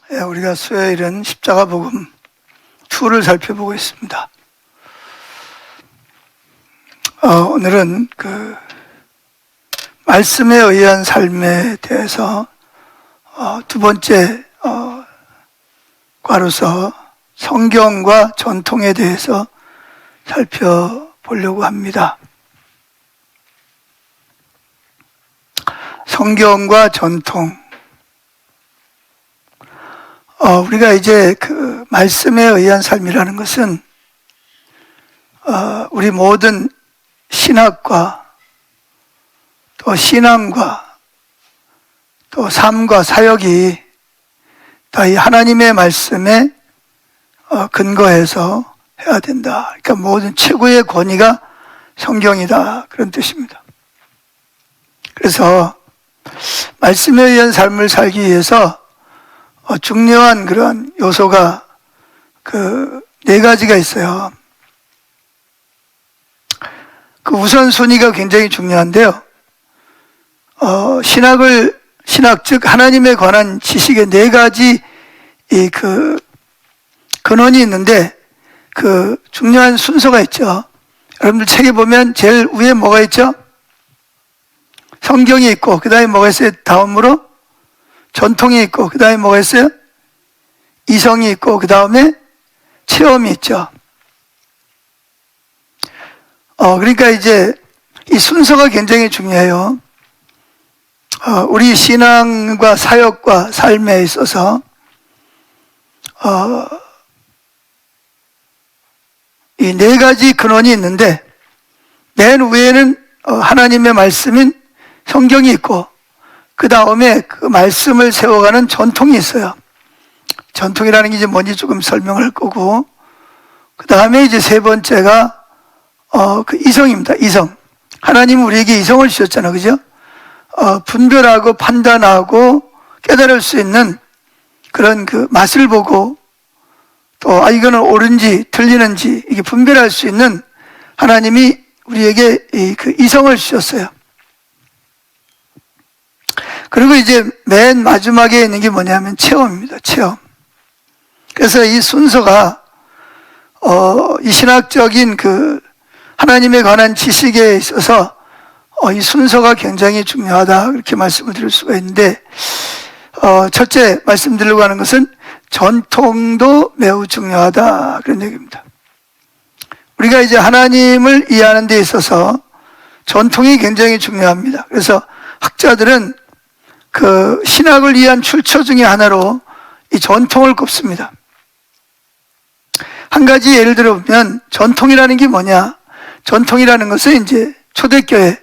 우리가 수요일은 십자가 복음 2를 살펴보고 있습니다. 오늘은 말씀에 의한 삶에 대해서 두 번째 과로서 성경과 전통에 대해서 살펴보려고 합니다. 성경과 전통. 우리가 이제 말씀에 의한 삶이라는 것은 우리 모든 신학과 또 신앙과 또 삶과 사역이 다 이 하나님의 말씀에 근거해서 해야 된다. 그러니까 모든 최고의 권위가 성경이다. 그런 뜻입니다. 그래서 말씀에 의한 삶을 살기 위해서 중요한 그런 요소가 네 가지가 있어요. 우선순위가 굉장히 중요한데요. 신학 즉 하나님에 관한 지식의 네 가지 근원이 있는데 중요한 순서가 있죠. 여러분들 책에 보면 제일 위에 뭐가 있죠? 성경이 있고 그 다음에 뭐가 있어요? 다음으로 전통이 있고 그 다음에 뭐가 있어요? 이성이 있고 그 다음에 체험이 있죠. 그러니까 이제 이 순서가 굉장히 중요해요. 우리 신앙과 사역과 삶에 있어서 이 네 가지 근원이 있는데 맨 위에는 하나님의 말씀인 성경이 있고 그 다음에 그 말씀을 세워가는 전통이 있어요. 전통이라는 게 이제 뭔지 조금 설명할 거고 그 다음에 이제 세 번째가 이성입니다. 이성. 하나님은 우리에게 이성을 주셨잖아요. 그죠? 분별하고 판단하고 깨달을 수 있는 그런 맛을 보고 또 이거는 옳은지 틀리는지 이게 분별할 수 있는 하나님이 우리에게 이성을 주셨어요. 그리고 이제 맨 마지막에 있는 게 뭐냐면 체험입니다. 체험. 그래서 이 순서가 이 신학적인 하나님에 관한 지식에 있어서 이 순서가 굉장히 중요하다 그렇게 말씀을 드릴 수가 있는데 첫째 말씀드리려고 하는 것은 전통도 매우 중요하다 그런 얘기입니다. 우리가 이제 하나님을 이해하는 데 있어서 전통이 굉장히 중요합니다. 그래서 학자들은 신학을 이해한 출처 중에 하나로 이 전통을 꼽습니다. 한 가지 예를 들어보면 전통이라는 게 뭐냐? 전통이라는 것은 이제 초대교회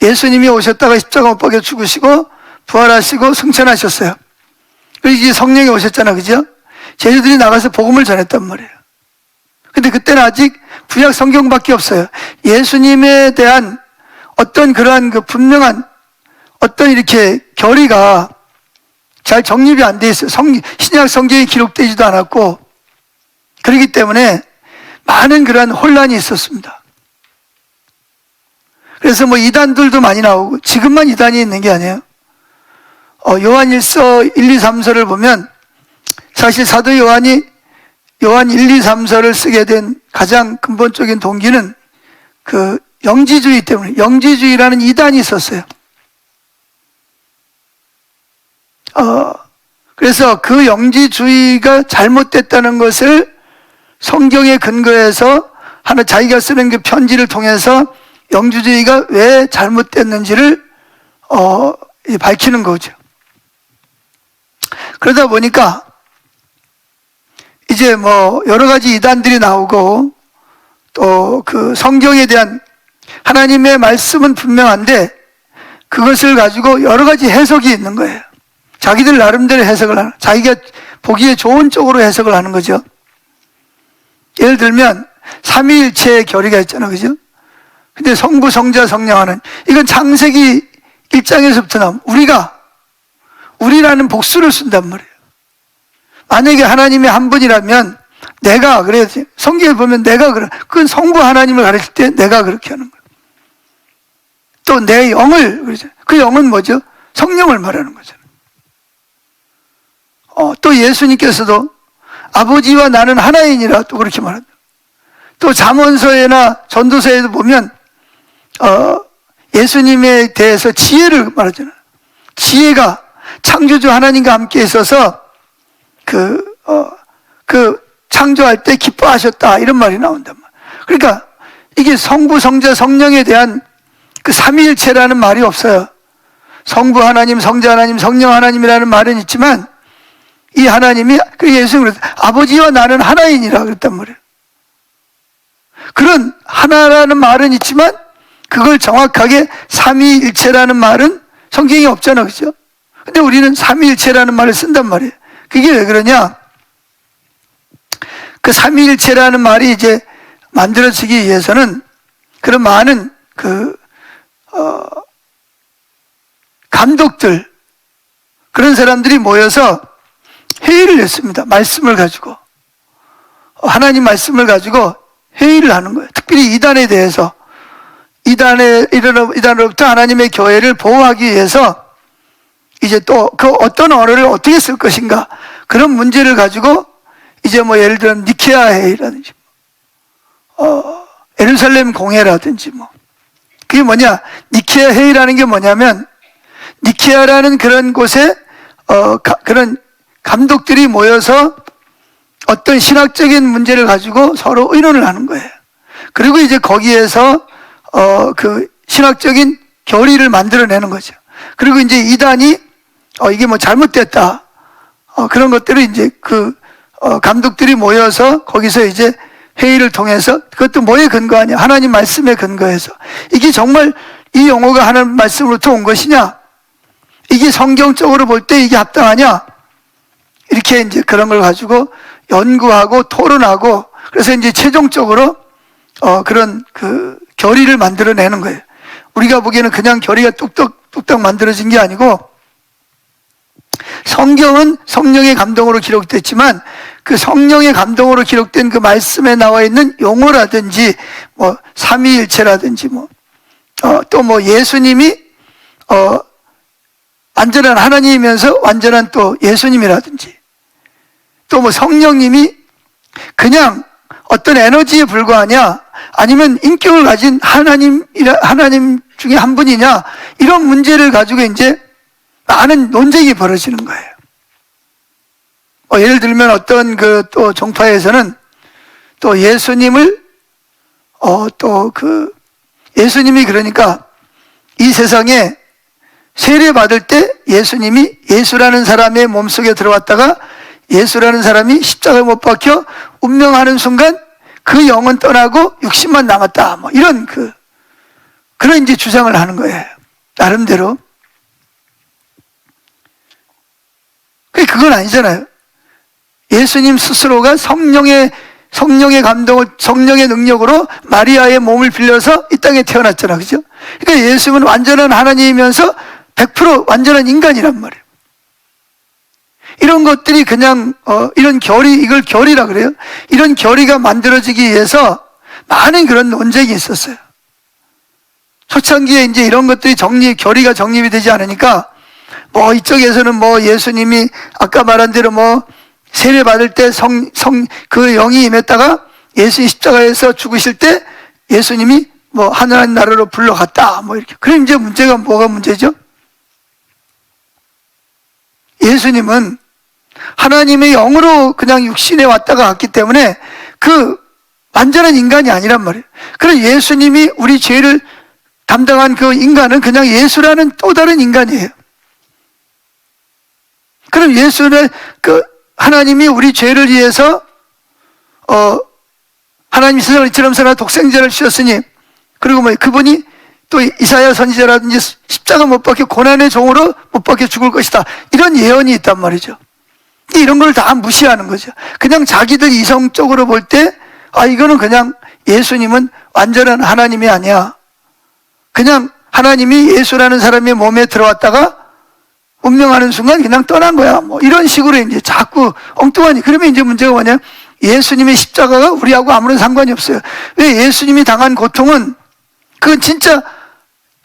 예수님이 오셨다가 십자가 못 박혀 죽으시고 부활하시고 승천하셨어요. 그리고 이제 성령이 오셨잖아, 그죠? 제자들이 나가서 복음을 전했단 말이에요. 근데 그때는 아직 구약 성경밖에 없어요. 예수님에 대한 어떤 그러한 분명한 어떤 이렇게 결의가 잘 정립이 안 돼 있어요. 신약 성경에 기록되지도 않았고 그렇기 때문에 많은 그러한 혼란이 있었습니다. 그래서 이단들도 많이 나오고 지금만 이단이 있는 게 아니에요. 요한1서 1, 2, 3서를 보면 사실 사도 요한이 요한 1, 2, 3서를 쓰게 된 가장 근본적인 동기는 영지주의 때문에 영지주의라는 이단이 있었어요. 그래서 그 영지주의가 잘못됐다는 것을 성경에 근거해서 자기가 쓰는 편지를 통해서 영지주의가 왜 잘못됐는지를 밝히는 거죠. 그러다 보니까 이제 여러 가지 이단들이 나오고 또 성경에 대한 하나님의 말씀은 분명한데 그것을 가지고 여러 가지 해석이 있는 거예요. 자기들 나름대로 해석을 하는, 자기가 보기에 좋은 쪽으로 해석을 하는 거죠. 예를 들면 삼위일체의 결의가 있잖아요, 그죠? 근데 성부, 성자, 성령하는 이건 창세기 1장에서부터 나오면 우리라는 복수를 쓴단 말이에요. 만약에 하나님이 한 분이라면 내가 그래야지. 성경에 보면 내가 그래. 그건 성부 하나님을 가르칠 때 내가 그렇게 하는 거예요. 또 내 영을 그러죠. 그 영은 뭐죠? 성령을 말하는 거잖아요. 또 예수님께서도 아버지와 나는 하나이니라 또 그렇게 말합니다. 또 잠언서에나 전도서에도 보면 예수님에 대해서 지혜를 말하잖아요. 지혜가 창조주 하나님과 함께 있어서 그 창조할 때 기뻐하셨다 이런 말이 나온단 말이에요. 그러니까 이게 성부, 성자, 성령에 대한 그 삼위일체라는 말이 없어요. 성부 하나님, 성자 하나님, 성령 하나님이라는 말은 있지만 이 하나님이 그 예수님은 아버지와 나는 하나이니라 그랬단 말이에요. 그런 하나라는 말은 있지만 그걸 정확하게 삼위일체라는 말은 성경에 없잖아, 그죠? 근데 우리는 삼위일체라는 말을 쓴단 말이에요. 그게 왜 그러냐? 그 삼위일체라는 말이 이제 만들어지기 위해서는 그런 많은 감독들, 그런 사람들이 모여서 회의를 했습니다. 말씀을 가지고. 하나님 말씀을 가지고 회의를 하는 거예요. 특별히 이단에 대해서. 이단으로부터 하나님의 교회를 보호하기 위해서 이제 또 그 어떤 언어를 어떻게 쓸 것인가. 그런 문제를 가지고 이제 뭐 예를 들어 니케아 회의라든지, 예루살렘 공회라든지 뭐. 그게 뭐냐? 니케아 회의라는 게 뭐냐면 니케아라는 그런 곳에 그런 감독들이 모여서 어떤 신학적인 문제를 가지고 서로 의논을 하는 거예요. 그리고 이제 거기에서 그 신학적인 교리를 만들어내는 거죠. 그리고 이제 이단이 이게 뭐 잘못됐다 그런 것들을 이제 감독들이 모여서 거기서 이제 회의를 통해서 그것도 뭐에 근거하냐? 하나님 말씀에 근거해서 이게 정말 이 용어가 하나님 말씀으로부터 온 것이냐? 이게 성경적으로 볼 때 이게 합당하냐? 이렇게 이제 그런 걸 가지고 연구하고 토론하고 그래서 이제 최종적으로 그런 결의를 만들어내는 거예요. 우리가 보기에는 그냥 결의가 뚝딱 만들어진 게 아니고 성경은 성령의 감동으로 기록됐지만 그 성령의 감동으로 기록된 그 말씀에 나와 있는 용어라든지 뭐 삼위일체라든지 또 뭐 예수님이 완전한 하나님이면서 완전한 또 예수님이라든지 또 뭐 성령님이 그냥 어떤 에너지에 불과하냐 아니면 인격을 가진 하나님 중에 한 분이냐 이런 문제를 가지고 이제 많은 논쟁이 벌어지는 거예요. 예를 들면 어떤 또 종파에서는 또 예수님을 예수님이 그러니까 이 세상에 세례 받을 때 예수님이 예수라는 사람의 몸속에 들어왔다가 예수라는 사람이 십자가에 못 박혀 운명하는 순간 그 영은 떠나고 육신만 남았다. 뭐 이런 그런 이제 주장을 하는 거예요. 나름대로. 그건 아니잖아요. 예수님 스스로가 성령의 감동을, 성령의 능력으로 마리아의 몸을 빌려서 이 땅에 태어났잖아. 그죠? 그러니까 예수님은 완전한 하나님이면서 100% 완전한 인간이란 말이에요. 이런 것들이 그냥, 이런 이걸 결의라 그래요. 이런 결의가 만들어지기 위해서 많은 그런 논쟁이 있었어요. 초창기에 이제 이런 것들이 결의가 정립이 되지 않으니까, 이쪽에서는 예수님이 아까 말한 대로 세례 받을 때 그 영이 임했다가 예수님 십자가에서 죽으실 때 예수님이 하나님 나라로 불러갔다. 이렇게. 그럼 이제 문제가 뭐가 문제죠? 예수님은 하나님의 영으로 그냥 육신에 왔다가 갔기 때문에 완전한 인간이 아니란 말이에요. 그럼 예수님이 우리 죄를 담당한 그 인간은 그냥 예수라는 또 다른 인간이에요. 그럼 하나님이 우리 죄를 위해서, 하나님이 세상을 이처럼 사랑 독생자를 주셨으니, 그리고 그분이 또 이사야 선지자라든지 십자가 못 박혀 고난의 종으로 못 박혀 죽을 것이다. 이런 예언이 있단 말이죠. 이런 걸 다 무시하는 거죠. 그냥 자기들 이성적으로 볼 때, 이거는 그냥 예수님은 완전한 하나님이 아니야. 그냥 하나님이 예수라는 사람의 몸에 들어왔다가 운명하는 순간 그냥 떠난 거야. 이런 식으로 이제 자꾸 엉뚱하니. 그러면 이제 문제가 뭐냐? 예수님의 십자가가 우리하고 아무런 상관이 없어요. 왜? 예수님이 당한 고통은 그건 진짜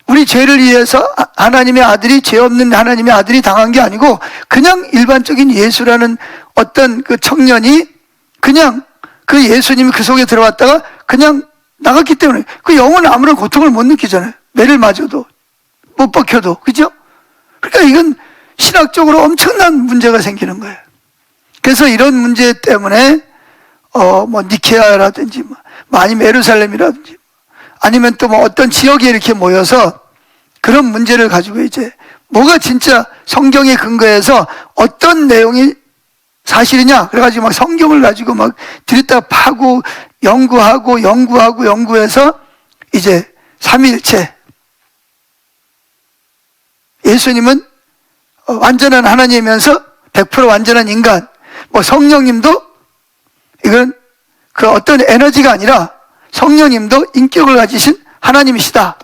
우리 죄를 위해서 하나님의 아들이, 죄 없는 하나님의 아들이 당한 게 아니고 그냥 일반적인 예수라는 어떤 그 청년이 그냥 그 예수님이 그 속에 들어왔다가 그냥 나갔기 때문에 그 영혼은 아무런 고통을 못 느끼잖아요. 매를 맞아도 못 박혀도. 그죠? 그러니까 이건 신학적으로 엄청난 문제가 생기는 거예요. 그래서 이런 문제 때문에 뭐 니케아라든지 뭐 아니면 예루살렘이라든지 아니면 또 뭐 어떤 지역에 이렇게 모여서 그런 문제를 가지고 이제 뭐가 진짜 성경에 근거해서 어떤 내용이 사실이냐 그래가지고 막 성경을 가지고 막 들였다 파고 연구해서 이제 삼위일체, 예수님은 완전한 하나님이면서 100% 완전한 인간, 뭐 성령님도 이건 그 어떤 에너지가 아니라 성령님도 인격을 가지신 하나님이시다.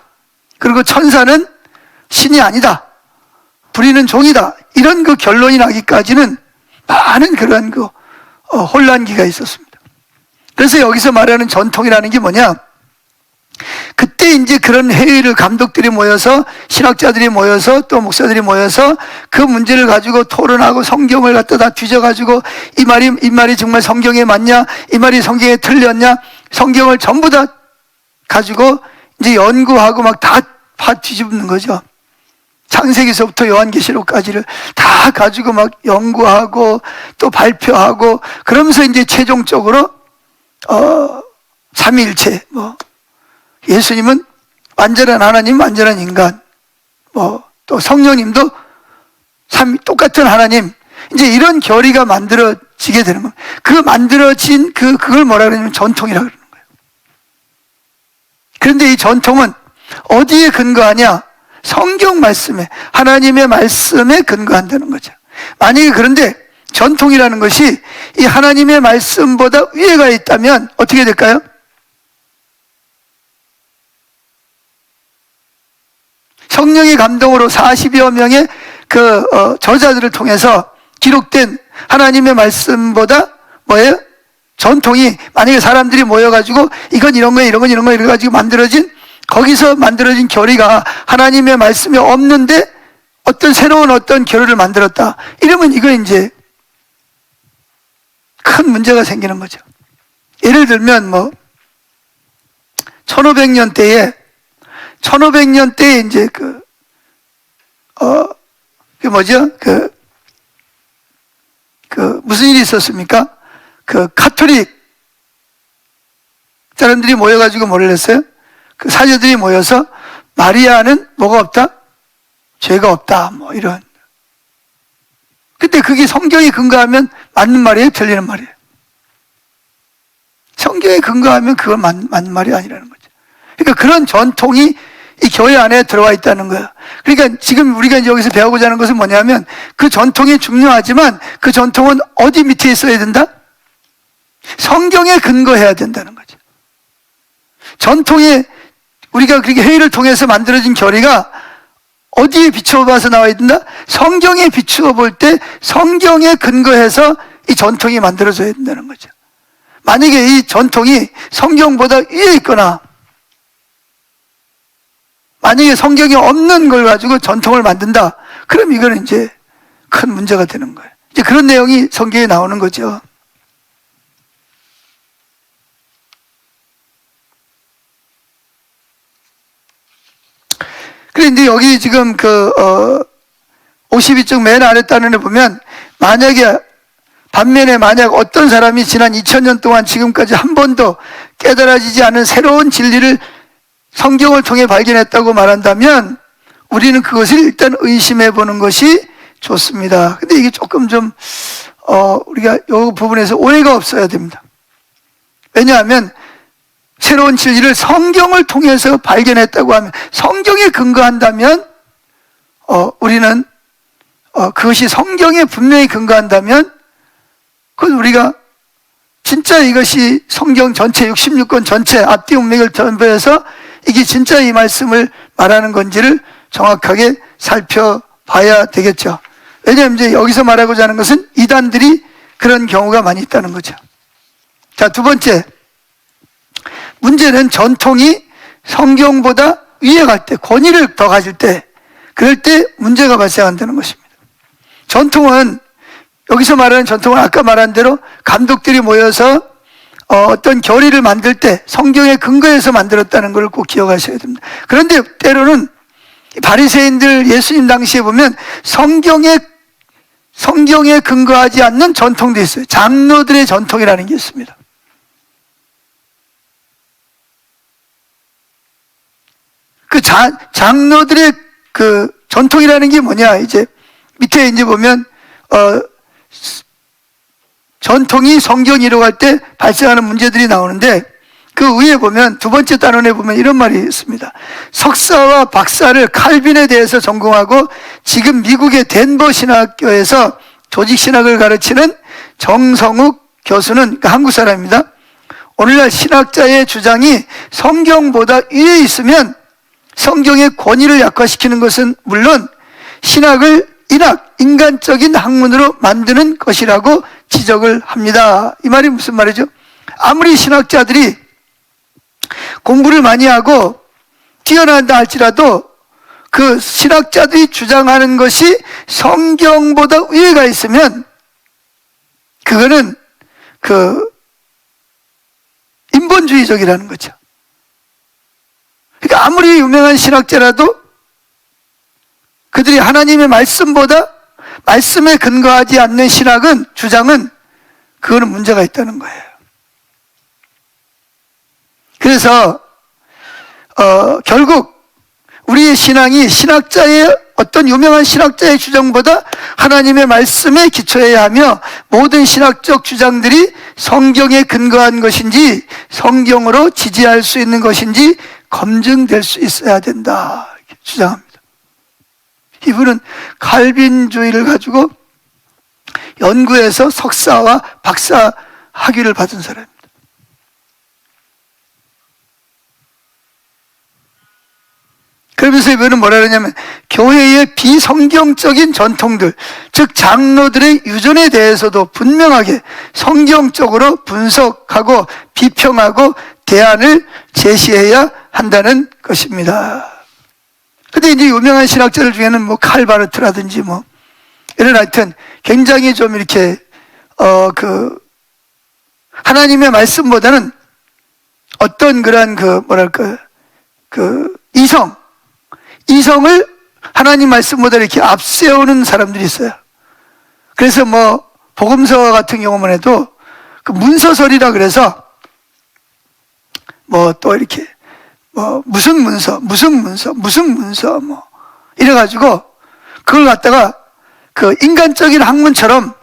그리고 천사는 신이 아니다. 불의는 종이다. 이런 그 결론이 나기까지는 많은 그러한 그 혼란기가 있었습니다. 그래서 여기서 말하는 전통이라는 게 뭐냐? 그때 이제 그런 회의를 감독들이 모여서 신학자들이 모여서 또 목사들이 모여서 그 문제를 가지고 토론하고 성경을 갖다 다 뒤져가지고 이 말이 정말 성경에 맞냐? 이 말이 성경에 틀렸냐? 성경을 전부 다 가지고 이제 연구하고 막 다 뒤집는 거죠. 창세기서부터 요한계시록까지를 다 가지고 막 연구하고 또 발표하고 그러면서 이제 최종적으로 삼위일체, 뭐 예수님은 완전한 하나님, 완전한 인간, 뭐 또 성령님도 똑같은 하나님, 이제 이런 결의가 만들어지게 되는 겁니다. 그 만들어진 그걸 뭐라 그러냐면 전통이라고 그러는 거예요. 그런데 이 전통은 어디에 근거하냐? 성경 말씀에, 하나님의 말씀에 근거한다는 거죠. 만약에 그런데 전통이라는 것이 이 하나님의 말씀보다 위에가 있다면 어떻게 될까요? 성령의 감동으로 40여 명의 저자들을 통해서 기록된 하나님의 말씀보다 뭐예요? 전통이, 만약에 사람들이 모여가지고 이건 이런 거야, 이런 건 이런 거야 이래가지고 거기서 만들어진 결의가 하나님의 말씀이 없는데 어떤 새로운 어떤 결의를 만들었다. 이러면 이건 이제 큰 문제가 생기는 거죠. 예를 들면 뭐 1500년대에 이제 무슨 일이 있었습니까? 카톨릭 사람들이 모여가지고 뭐를 했어요? 그 사제들이 모여서 마리아는 뭐가 없다? 죄가 없다. 뭐 이런. 근데 그게 성경에 근거하면 맞는 말이에요? 틀리는 말이에요? 성경에 근거하면 그건 맞는 말이 아니라는 거죠. 그러니까 그런 전통이 이 교회 안에 들어와 있다는 거예요. 그러니까 지금 우리가 이제 여기서 배우고자 하는 것은 뭐냐면 그 전통이 중요하지만 그 전통은 어디 밑에 있어야 된다? 성경에 근거해야 된다는 거죠. 전통에 우리가 그렇게 회의를 통해서 만들어진 결의가 어디에 비추어봐서 나와야 된다? 성경에 비추어 볼 때 성경에 근거해서 이 전통이 만들어져야 된다는 거죠. 만약에 이 전통이 성경보다 위에 있거나 만약에 성경이 없는 걸 가지고 전통을 만든다. 그럼 이거는 이제 큰 문제가 되는 거예요. 이제 그런 내용이 성경에 나오는 거죠. 그런데 여기 지금 52쪽 맨 아래 단원에 보면 반면에 만약 어떤 사람이 지난 2000년 동안 지금까지 한 번도 깨달아지지 않은 새로운 진리를 성경을 통해 발견했다고 말한다면 우리는 그것을 일단 의심해 보는 것이 좋습니다. 근데 이게 조금 좀 우리가 이 부분에서 오해가 없어야 됩니다. 왜냐하면 새로운 진리를 성경을 통해서 발견했다고 하면, 성경에 근거한다면 우리는 그것이 성경에 분명히 근거한다면 그건 우리가 진짜 이것이 성경 전체 66권 전체 앞뒤 문맥을 전부해서 이게 진짜 이 말씀을 말하는 건지를 정확하게 살펴봐야 되겠죠. 왜냐하면 이제 여기서 말하고자 하는 것은 이단들이 그런 경우가 많이 있다는 거죠. 자, 두 번째 문제는 전통이 성경보다 위에 갈 때, 권위를 더 가질 때, 그럴 때 문제가 발생한다는 것입니다. 전통은, 여기서 말하는 전통은 아까 말한 대로 감독들이 모여서 어떤 결의를 만들 때 성경의 근거에서 만들었다는 걸 꼭 기억하셔야 됩니다. 그런데 때로는 바리새인들 예수님 당시에 보면 성경에 근거하지 않는 전통도 있어요. 장로들의 전통이라는 게 있습니다. 그 장로들의 그 전통이라는 게 뭐냐? 이제 밑에 이제 보면 전통이 성경 이루어갈 때 발생하는 문제들이 나오는데, 그 위에 보면 두 번째 단원에 보면 이런 말이 있습니다. 석사와 박사를 칼빈에 대해서 전공하고 지금 미국의 덴버 신학교에서 조직신학을 가르치는 정성욱 교수는, 그러니까 한국 사람입니다. 오늘날 신학자의 주장이 성경보다 위에 있으면 성경의 권위를 약화시키는 것은 물론 신학을 인간적인 학문으로 만드는 것이라고 지적을 합니다. 이 말이 무슨 말이죠? 아무리 신학자들이 공부를 많이 하고 뛰어난다 할지라도 그 신학자들이 주장하는 것이 성경보다 위에가 있으면 그거는 그 인본주의적이라는 거죠. 그러니까 아무리 유명한 신학자라도 그들이 하나님의 말씀보다 말씀에 근거하지 않는 주장은 그거는 문제가 있다는 거예요. 그래서 결국 우리의 신앙이 어떤 유명한 신학자의 주장보다 하나님의 말씀에 기초해야 하며, 모든 신학적 주장들이 성경에 근거한 것인지 성경으로 지지할 수 있는 것인지 검증될 수 있어야 된다, 이렇게 주장합니다. 이분은 칼빈주의를 가지고 연구해서 석사와 박사 학위를 받은 사람입니다. 그러면서 이분은 뭐라 그러냐면, 교회의 비성경적인 전통들, 즉 장로들의 유전에 대해서도 분명하게 성경적으로 분석하고 비평하고 대안을 제시해야 한다는 것입니다. 근데 이제 유명한 신학자들 중에는 뭐 칼바르트라든지 뭐 이런, 하여튼 굉장히 좀 이렇게 하나님의 말씀보다는 어떤 그런 이성을 하나님 말씀보다 이렇게 앞세우는 사람들이 있어요. 그래서 뭐 복음서 같은 경우만 해도 그 문서설이라 그래서 뭐 또 이렇게 뭐 무슨 문서 뭐 이래가지고 그걸 갖다가 그 인간적인 학문처럼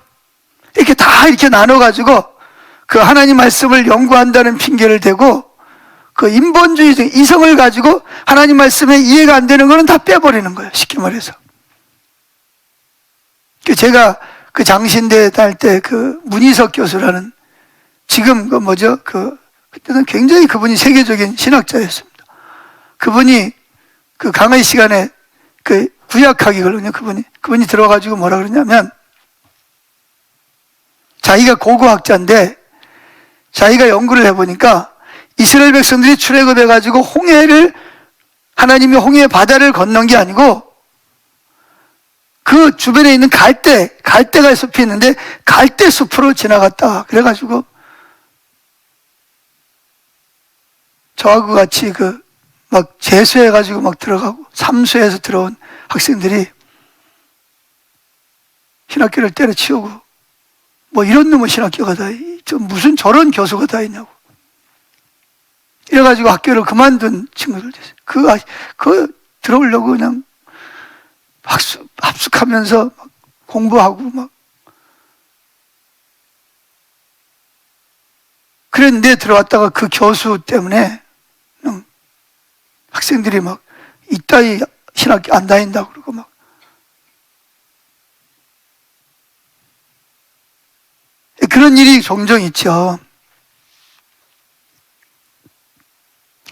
이렇게 다 이렇게 나눠가지고 그 하나님 말씀을 연구한다는 핑계를 대고, 그 인본주의적 이성을 가지고 하나님 말씀에 이해가 안 되는 거는 다 빼버리는 거예요, 쉽게 말해서. 제가 그 장신대 다닐 때 그 문희석 교수라는, 지금 그때는 굉장히 그분이 세계적인 신학자였습니다. 그분이 그 강의 시간에 그 구약학이거든요. 그분이 들어가지고 뭐라 그러냐면, 자기가 고고학자인데 자기가 연구를 해보니까 이스라엘 백성들이 출애굽해가지고 하나님이 홍해의 바다를 건넌 게 아니고 그 주변에 있는 갈대가 숲이 있는데 갈대 숲으로 지나갔다. 그래가지고 저하고 같이 막 재수해가지고 막 들어가고 삼수해서 들어온 학생들이 신학교를 때려치우고, 뭐 이런 놈의 신학교가 다, 무슨 저런 교수가 다 있냐고. 이래가지고 학교를 그만둔 친구들 됐어요. 들어오려고 그냥 합숙하면서 막 공부하고 막. 그랬는데 들어왔다가 그 교수 때문에 학생들이 막 이따위 신학교 안 다닌다고 그러고 막. 그런 일이 종종 있죠.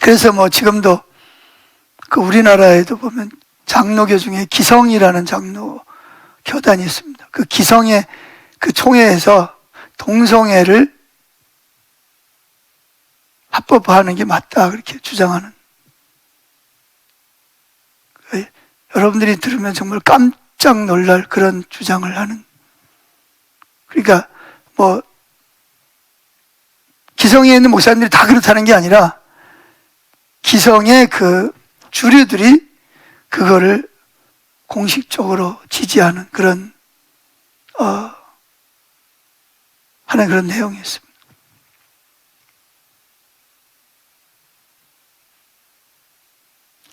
그래서 뭐 지금도 그 우리나라에도 보면 장로교 중에 기성이라는 장로 교단이 있습니다. 그 기성의 그 총회에서 동성애를 합법화하는 게 맞다 그렇게 주장하는. 여러분들이 들으면 정말 깜짝 놀랄 그런 주장을 하는, 그러니까 뭐 기성에 있는 목사님들이 다 그렇다는 게 아니라 기성의 그 주류들이 그거를 공식적으로 지지하는 그런 하는 그런 내용이었습니다.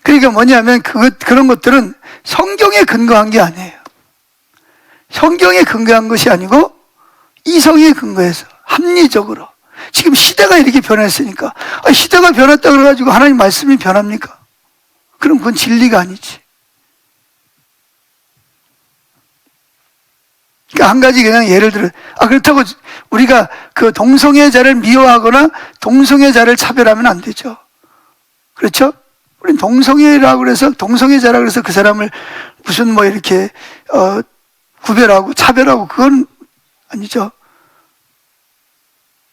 그러니까 뭐냐면 그런 것들은 성경에 근거한 게 아니에요. 성경에 근거한 것이 아니고 이성에 근거해서 합리적으로. 지금 시대가 이렇게 변했으니까, 시대가 변했다 그래가지고 하나님 말씀이 변합니까? 그럼 그건 진리가 아니지. 그러니까 한 가지 그냥 예를 들어, 그렇다고 우리가 그 동성애자를 미워하거나 동성애자를 차별하면 안 되죠. 그렇죠? 우린 동성애라고 그래서, 동성애자라고 그래서 그 사람을 무슨 뭐 이렇게 구별하고 차별하고 그건 아니죠.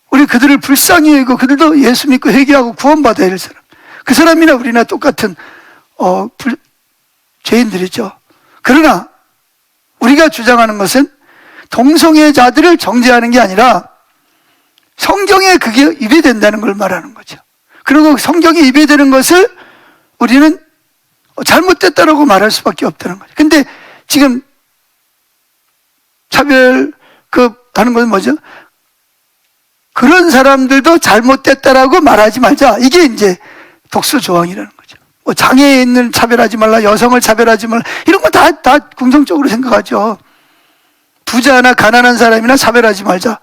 우리 그들을 불쌍히 여기고 그들도 예수 믿고 회개하고 구원받아야 할 사람, 그 사람이나 우리나 똑같은 죄인들이죠. 그러나 우리가 주장하는 것은 동성애자들을 정죄하는 게 아니라 성경에 그게 위배된다는 걸 말하는 거죠. 그리고 성경에 위배되는 것을 우리는 잘못됐다라고 말할 수밖에 없다는 거죠. 근데 지금 차별 하는 건 뭐죠? 그런 사람들도 잘못됐다라고 말하지 말자. 이게 이제 독서 조항이라는 거죠. 뭐 장애인을 차별하지 말라, 여성을 차별하지 말라, 이런 거 다 긍정적으로 생각하죠. 부자나 가난한 사람이나 차별하지 말자.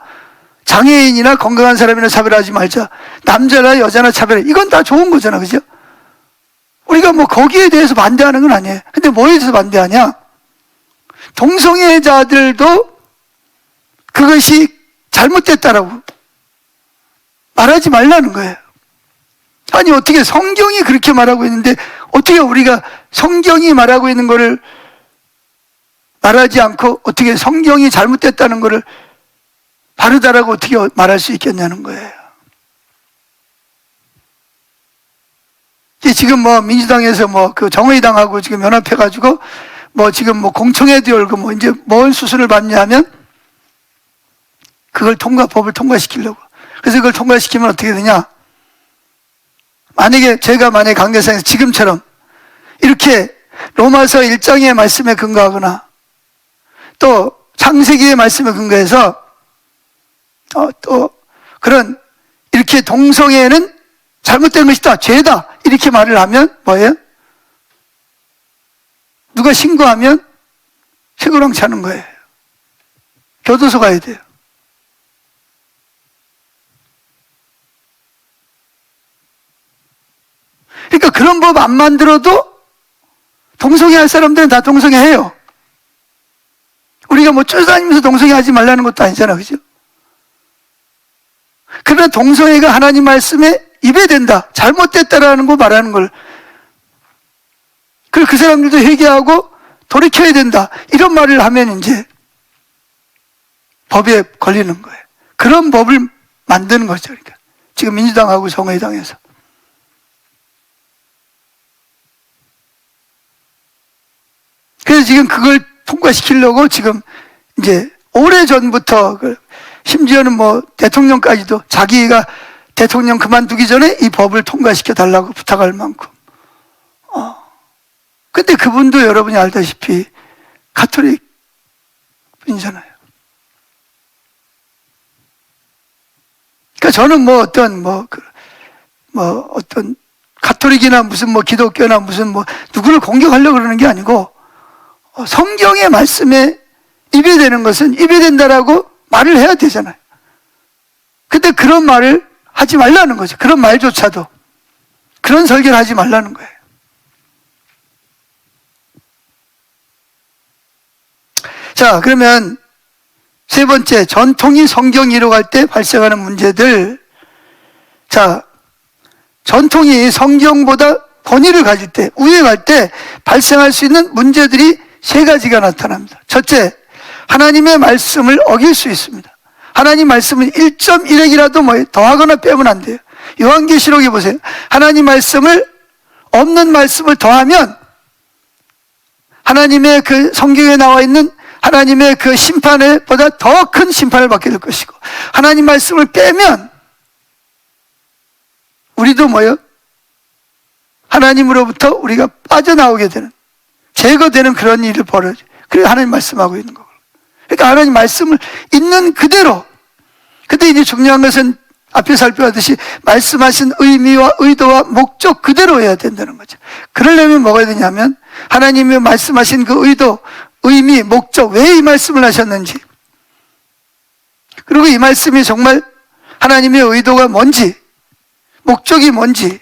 장애인이나 건강한 사람이나 차별하지 말자. 남자나 여자나 차별해. 이건 다 좋은 거잖아. 그죠? 우리가 뭐 거기에 대해서 반대하는 건 아니에요. 근데 뭐에 대해서 반대하냐? 동성애자들도 그것이 잘못됐다라고 말하지 말라는 거예요. 아니, 어떻게 성경이 그렇게 말하고 있는데 어떻게 우리가 성경이 말하고 있는 거를 말하지 않고 어떻게 성경이 잘못됐다는 거를 바르다라고 어떻게 말할 수 있겠냐는 거예요. 지금 뭐 민주당에서 뭐 그 정의당하고 지금 연합해가지고 뭐 지금 뭐 공청회도 열고 뭐 이제 뭔 수순을 밟냐 하면 그걸 법을 통과시키려고. 그래서 그걸 통과시키면 어떻게 되냐? 제가 만약에 강대상에서 지금처럼 이렇게 로마서 1장의 말씀에 근거하거나 또 창세기의 말씀에 근거해서 또 그런 이렇게 동성애는 잘못된 것이다, 죄다, 이렇게 말을 하면 뭐예요? 누가 신고하면 세고랑 차는 거예요. 교도소 가야 돼요. 그러니까 그런 법 안 만들어도 동성애 할 사람들은 다 동성애 해요. 우리가 뭐 쫓아다니면서 동성애 하지 말라는 것도 아니잖아. 그죠? 그러나 동성애가 하나님 말씀에 위배된다, 잘못됐다라는 거 말하는 걸, 그 사람들도 회개하고 돌이켜야 된다, 이런 말을 하면 이제 법에 걸리는 거예요. 그런 법을 만드는 거죠. 그러니까 지금 민주당하고 정의당에서. 그래서 지금 그걸 통과시키려고 지금 이제 오래전부터, 심지어는 뭐 대통령까지도 자기가 대통령 그만두기 전에 이 법을 통과시켜 달라고 부탁할 만큼. 근데 그분도 여러분이 알다시피 가톨릭 분이잖아요. 그러니까 저는 뭐 어떤 가톨릭이나 무슨 뭐 기독교나 무슨 뭐 누구를 공격하려고 그러는 게 아니고, 성경의 말씀에 위배되는 것은 위배된다라고 말을 해야 되잖아요. 근데 그런 말을 하지 말라는 거죠. 그런 말조차도, 그런 설교를 하지 말라는 거예요. 자, 그러면 세 번째, 전통이 성경 이루어갈 때 발생하는 문제들. 자, 전통이 성경보다 권위를 가질 때, 우위에 갈 때 발생할 수 있는 문제들이 세 가지가 나타납니다. 첫째, 하나님의 말씀을 어길 수 있습니다. 하나님 말씀은 1.1핵이라도 뭐 더하거나 빼면 안 돼요. 요한계시록에 보세요. 하나님 말씀을, 없는 말씀을 더하면 하나님의 그 성경에 나와 있는 하나님의 그 심판을 보다 더 큰 심판을 받게 될 것이고, 하나님 말씀을 빼면 우리도 뭐요? 하나님으로부터 우리가 빠져나오게 되는, 제거되는 그런 일을 벌어져. 그래서 하나님 말씀하고 있는 거고. 그러니까 하나님 말씀을 있는 그대로. 근데 이제 중요한 것은 앞에 살펴봤듯이 말씀하신 의미와 의도와 목적 그대로 해야 된다는 거죠. 그러려면 뭐가 되냐면 하나님이 말씀하신 그 의도, 의미, 목적, 왜 이 말씀을 하셨는지, 그리고 이 말씀이 정말 하나님의 의도가 뭔지, 목적이 뭔지,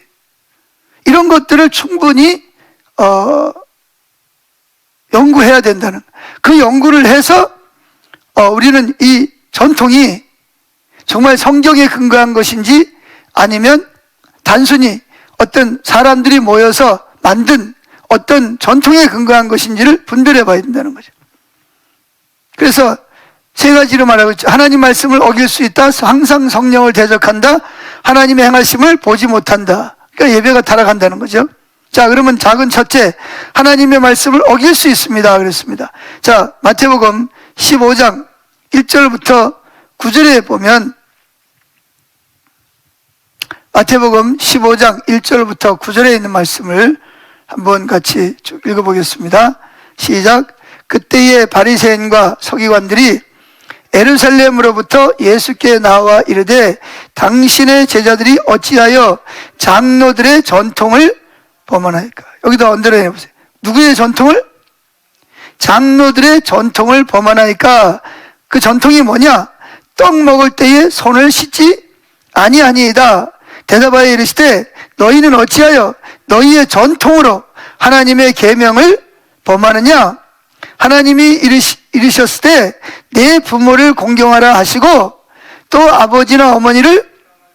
이런 것들을 충분히 연구해야 된다는, 그 연구를 해서 우리는 이 전통이 정말 성경에 근거한 것인지 아니면 단순히 어떤 사람들이 모여서 만든 어떤 전통에 근거한 것인지를 분별해 봐야 된다는 거죠. 그래서 세 가지로 말하고 있죠. 하나님 말씀을 어길 수 있다, 항상 성령을 대적한다, 하나님의 행하심을 보지 못한다. 그러니까 예배가 타락한다는 거죠. 자, 그러면 작은 첫째, 하나님의 말씀을 어길 수 있습니다 그랬습니다. 자, 마태복음 15장 1절부터 9절에 보면, 마태복음 15장 1절부터 9절에 있는 말씀을 한번 같이 쭉 읽어보겠습니다. 시작. 그때의 바리새인과 서기관들이 예루살렘으로부터 예수께 나와 이르되 당신의 제자들이 어찌하여 장로들의 전통을 범하나이까. 여기다 언더라인 해보세요. 누구의 전통을? 장로들의 전통을 범하나이까. 그 전통이 뭐냐? 떡 먹을 때에 손을 씻지 아니하니이다. 대답하여 이르시되 너희는 어찌하여 너희의 전통으로 하나님의 계명을 범하느냐? 하나님이 이르셨을 때 내 부모를 공경하라 하시고 또 아버지나 어머니를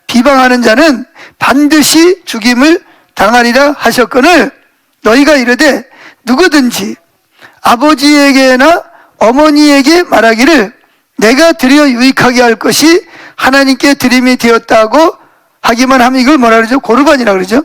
비방하는 자는 반드시 죽임을 당하리라 하셨거늘 너희가 이르되 누구든지 아버지에게나 어머니에게 말하기를 내가 드려 유익하게 할 것이 하나님께 드림이 되었다고 하기만 하면, 이걸 뭐라 그러죠? 고르반이라 그러죠.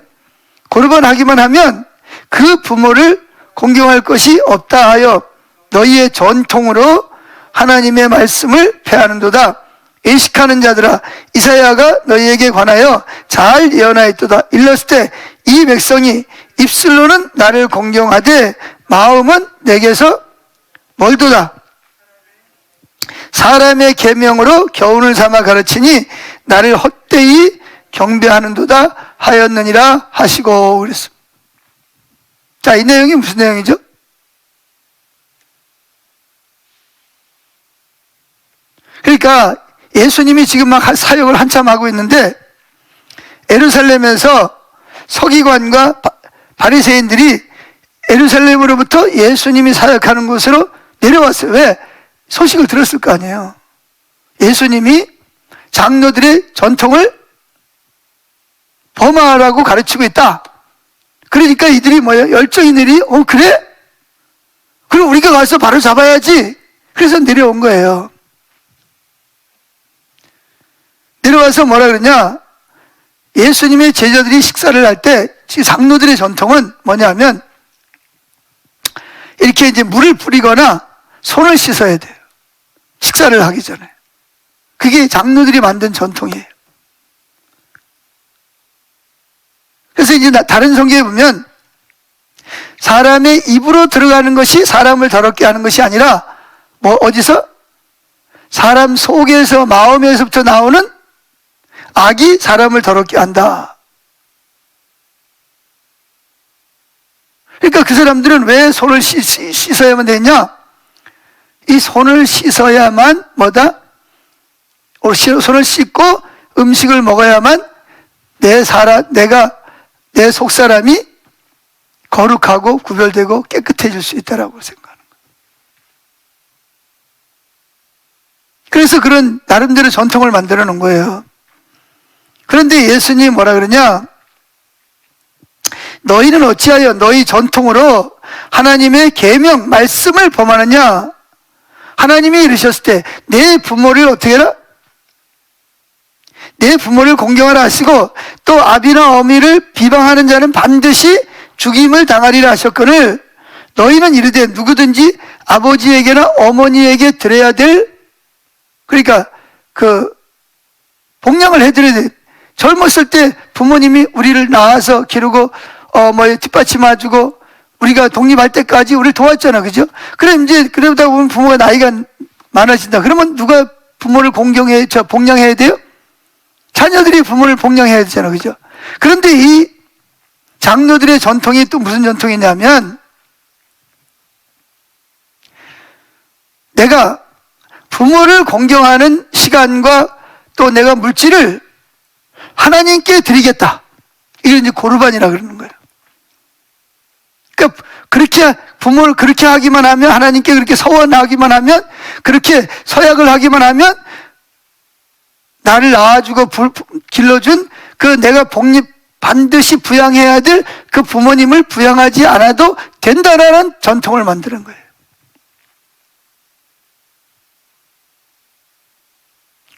고르반 하기만 하면 그 부모를 공경할 것이 없다 하여 너희의 전통으로 하나님의 말씀을 폐하는도다. 인식하는 자들아, 이사야가 너희에게 관하여 잘 예언하였도다. 일렀을 때 이 백성이 입술로는 나를 공경하되 마음은 내게서 멀도다. 사람의 계명으로 교훈을 삼아 가르치니 나를 헛되이 경배하는도다 하였느니라 하시고 그랬습니다. 자, 이 내용이 무슨 내용이죠? 그러니까 예수님이 지금 막 사역을 한참 하고 있는데 예루살렘에서 서기관과 바리새인들이 예루살렘으로부터 예수님이 사역하는 곳으로 내려왔어요. 왜? 소식을 들었을 거 아니에요. 예수님이 장로들의 전통을 범하라고 가르치고 있다. 그러니까 이들이 뭐예요? 열정이 내리, 그래? 그럼 우리가 가서 바로 잡아야지. 그래서 내려온 거예요. 내려와서 뭐라 그러냐? 예수님의 제자들이 식사를 할 때, 장로들의 전통은 뭐냐면, 이렇게 이제 물을 뿌리거나 손을 씻어야 돼요. 식사를 하기 전에. 그게 장로들이 만든 전통이에요. 그래서 이제 다른 성경에 보면 사람의 입으로 들어가는 것이 사람을 더럽게 하는 것이 아니라 어디서? 사람 속에서, 마음에서부터 나오는 악이 사람을 더럽게 한다. 그러니까 그 사람들은 왜 손을 씻어야만 되냐? 이 손을 씻어야만 뭐다? 손을 씻고 음식을 먹어야만 내 속사람이 거룩하고 구별되고 깨끗해질 수 있다라고 생각하는 거예요. 그래서 그런 나름대로 전통을 만들어 놓은 거예요. 그런데 예수님이 뭐라 그러냐? 너희는 어찌하여 너희 전통으로 하나님의 계명, 말씀을 범하느냐? 하나님이 이르셨을 때 내 부모를 어떻게 해라? 내 부모를 공경하라 하시고 또 아비나 어미를 비방하는 자는 반드시 죽임을 당하리라 하셨거늘 너희는 이르되 누구든지 아버지에게나 어머니에게 드려야 될, 그러니까 복양을 해드려야 돼. 젊었을 때 부모님이 우리를 낳아서 기르고 뒷받침해주고 우리가 독립할 때까지 우리를 도왔잖아, 그죠? 그럼 이제 그러다 보면 부모가 나이가 많아진다. 그러면 누가 부모를 복양해야 돼요? 자녀들이 부모를 복양해야 되잖아, 그죠? 그런데 이 장로들의 전통이 또 무슨 전통이냐면, 내가 부모를 공경하는 시간과 또 내가 물질을 하나님께 드리겠다. 이걸 이제 고르반이라 그러는 거예요. 그러니까 그렇게 부모를 그렇게 하기만 하면, 하나님께 그렇게 서원하기만 하면, 그렇게 서약을 하기만 하면, 나를 낳아주고 길러준 내가 반드시 부양해야 될 그 부모님을 부양하지 않아도 된다라는 전통을 만드는 거예요.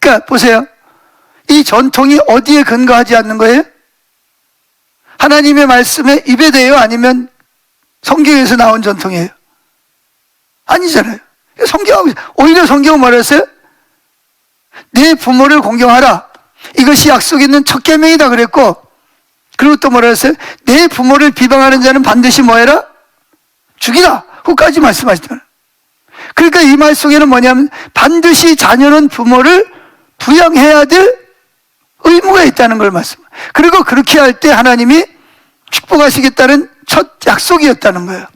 그러니까 보세요. 이 전통이 어디에 근거하지 않는 거예요? 하나님의 말씀에 입에 대요? 아니면 성경에서 나온 전통이에요? 아니잖아요. 오히려 성경은 뭐랬어요? 내 부모를 공경하라. 이것이 약속 있는 첫 계명이다 그랬고, 그리고 또 뭐라 했어요? 내 부모를 비방하는 자는 반드시 뭐해라? 죽이라. 그까지 말씀하시잖아요. 그러니까 이 말 속에는 뭐냐면 반드시 자녀는 부모를 부양해야 될 의무가 있다는 걸 말씀해요. 그리고 그렇게 할 때 하나님이 축복하시겠다는 첫 약속이었다는 거예요.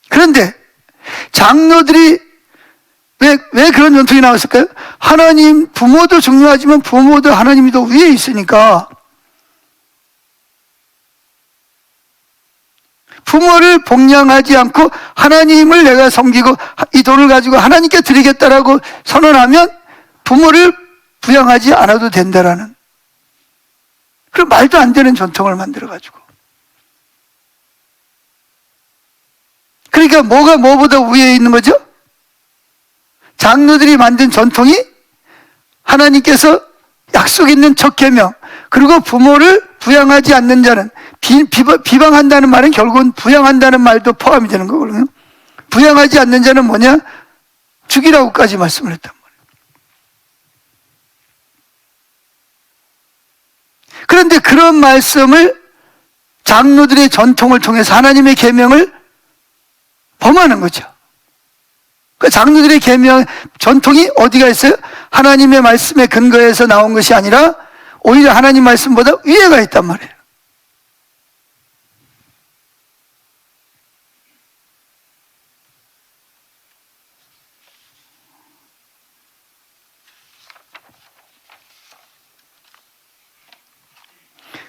그런데 장로들이 왜 그런 전통이 나왔을까요? 하나님, 부모도 중요하지만 부모도 하나님이 더 위에 있으니까 부모를 복양하지 않고 하나님을 내가 섬기고 이 돈을 가지고 하나님께 드리겠다라고 선언하면 부모를 부양하지 않아도 된다라는, 그런 말도 안 되는 전통을 만들어가지고, 그러니까 뭐가 뭐보다 위에 있는 거죠? 장로들이 만든 전통이 하나님께서 약속 있는 첫 계명, 그리고 부모를 부양하지 않는 자는, 비방한다는 말은 결국은 부양한다는 말도 포함이 되는 거거든요. 부양하지 않는 자는 뭐냐? 죽이라고까지 말씀을 했단 말이에요. 그런데 그런 말씀을 장로들의 전통을 통해서 하나님의 계명을 범하는 거죠. 그 장로들의 계명, 전통이 어디가 있어요? 하나님의 말씀에 근거해서 나온 것이 아니라 오히려 하나님 말씀보다 위에가 있단 말이에요.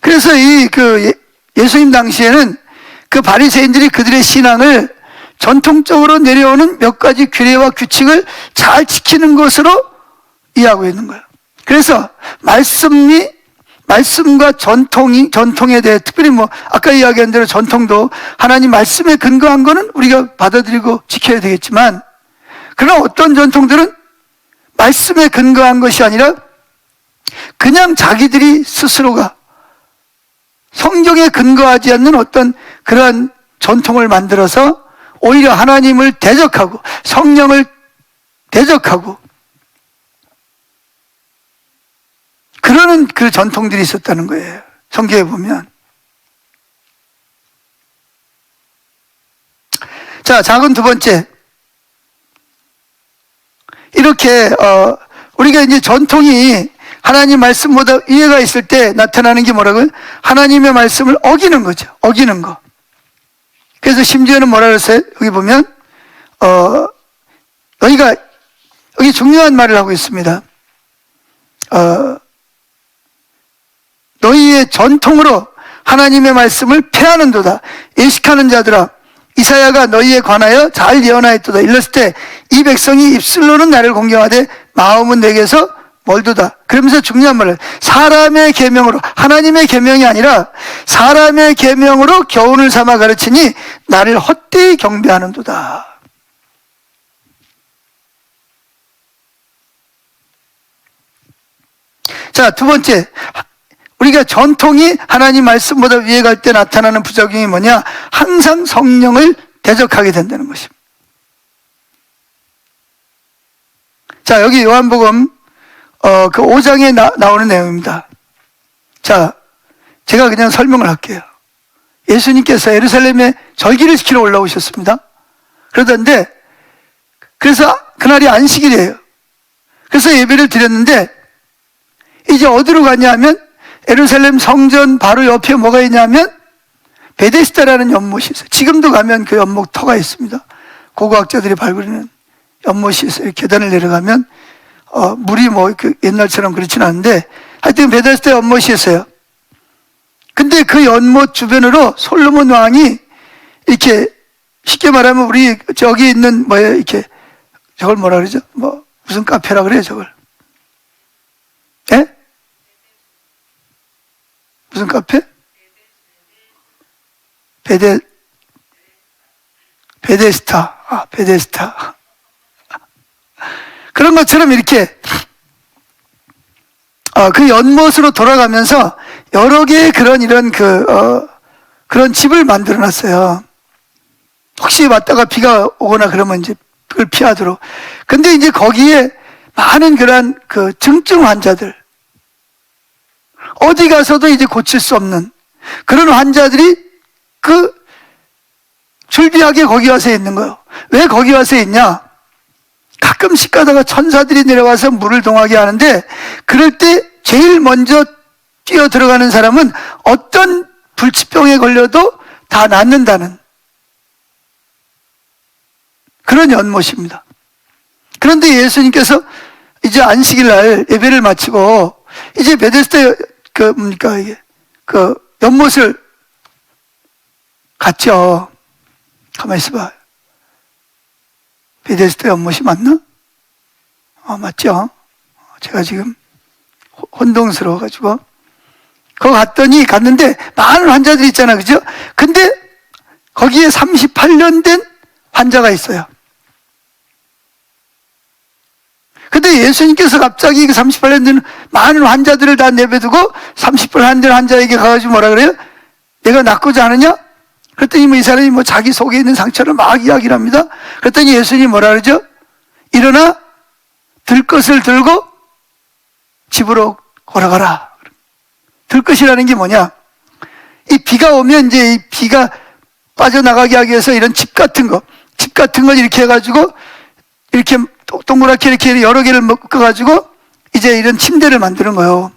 그래서 예수님 당시에는 그 바리새인들이 그들의 신앙을 전통적으로 내려오는 몇 가지 규례와 규칙을 잘 지키는 것으로 이해하고 있는 거예요. 그래서 말씀과 전통에 대해, 특별히 아까 이야기한 대로 전통도 하나님 말씀에 근거한 거는 우리가 받아들이고 지켜야 되겠지만, 그러나 어떤 전통들은 말씀에 근거한 것이 아니라 그냥 자기들이 스스로가 성경에 근거하지 않는 어떤 그러한 전통을 만들어서 오히려 하나님을 대적하고 성령을 대적하고 그러는 그 전통들이 있었다는 거예요. 성경에 보면. 자, 작은 두 번째. 이렇게 우리가 이제 전통이 하나님 말씀보다 위에가 있을 때 나타나는 게 뭐라고요? 하나님의 말씀을 어기는 거죠. 어기는 거. 그래서 심지어는 뭐라 그랬어요? 여기 보면 여기 중요한 말을 하고 있습니다. 너희의 전통으로 하나님의 말씀을 폐하는도다. 예식하는 자들아, 이사야가 너희에 관하여 잘 예언하였도다. 일렀을 때 이 백성이 입술로는 나를 공경하되 마음은 내게서 멀도다. 그러면서 중요한 말을, 사람의 계명으로, 하나님의 계명이 아니라 사람의 계명으로 교훈을 삼아 가르치니 나를 헛되이 경배하는도다. 자, 두 번째, 우리가 전통이 하나님 말씀보다 위에 갈 때 나타나는 부작용이 뭐냐? 항상 성령을 대적하게 된다는 것입니다. 자, 여기 요한복음 그 5장에 나오는 내용입니다. 자, 제가 그냥 설명을 할게요. 예수님께서 예루살렘에 절기를 지키러 올라오셨습니다. 그러던데, 그래서 그날이 안식일이에요. 그래서 예배를 드렸는데, 이제 어디로 가냐면 예루살렘 성전 바로 옆에 뭐가 있냐면 베데스다라는 연못이 있어요. 지금도 가면 그 연못 터가 있습니다. 고고학자들이 발굴하는 연못이 있어요. 계단을 내려가면 물이 뭐 옛날처럼 그렇지는 않은데 하여튼 베데스다 연못이 있어요. 근데 그 연못 주변으로 솔로몬 왕이 이렇게 쉽게 말하면 우리 저기 있는 뭐예요? 이렇게 저걸 뭐라 그러죠? 뭐 무슨 카페라 그래요, 저걸? 예? 무슨 카페? 베데스타. 베데스타. 그런 것처럼 이렇게 그 연못으로 돌아가면서 여러 개의 그런 집을 만들어 놨어요. 혹시 왔다가 비가 오거나 그러면 이제 그걸 피하도록. 근데 이제 거기에 많은 그런 그 증증 환자들, 어디 가서도 이제 고칠 수 없는 그런 환자들이 그 줄비하게 거기 와서 있는 거예요. 왜 거기 와서 있냐? 가끔씩 가다가 천사들이 내려와서 물을 동하게 하는데, 그럴 때 제일 먼저 뛰어 들어가는 사람은 어떤 불치병에 걸려도 다 낫는다는 그런 연못입니다. 그런데 예수님께서 이제 안식일 날 예배를 마치고 이제 베데스다 연못을 갔죠. 가만히 있어봐. 베데스다 연못이 맞나? 맞죠? 제가 지금 혼동스러워가지고. 거기 갔는데 많은 환자들이 있잖아, 그죠? 근데 거기에 38년 된 환자가 있어요. 근데 예수님께서 갑자기 그 38년 된 많은 환자들을 다 내버두고 38년 된 환자에게 가가지고 뭐라 그래요? 내가 낫고자 하느냐? 그랬더니 이 사람이 자기 속에 있는 상처를 막 이야기를 합니다. 그랬더니 예수님이 뭐라 그러죠? 일어나 들것을 들고 집으로 걸어가라. 들것이라는 게 뭐냐? 이 비가 오면 이제 이 비가 빠져나가게 하기 위해서 이런 집 같은 걸 이렇게 해가지고 이렇게 동그랗게 이렇게 여러 개를 묶어가지고 이제 이런 침대를 만드는 거예요.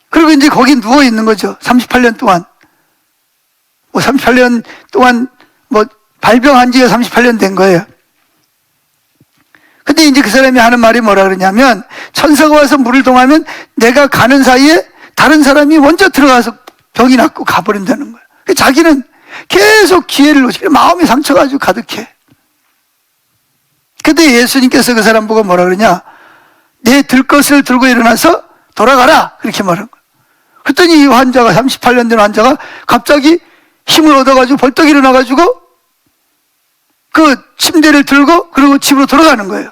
그리고 이제 거기 누워 있는 거죠. 38년 동안. 38년 동안 발병한 지가 38년 된 거예요. 근데 이제 그 사람이 하는 말이 뭐라 그러냐면, 천사가 와서 물을 동하면 내가 가는 사이에 다른 사람이 먼저 들어가서 병이 낫고 가버린다는 거예요. 자기는 계속 기회를 놓치고 마음이 상처가 아주 가득해. 근데 예수님께서 그 사람 보고 뭐라 그러냐? 내 들것을 들고 일어나서 돌아가라. 그렇게 말한 거예요. 그랬더니 이 환자가, 38년 된 환자가 갑자기 힘을 얻어가지고 벌떡 일어나가지고 그 침대를 들고 그리고 집으로 돌아가는 거예요.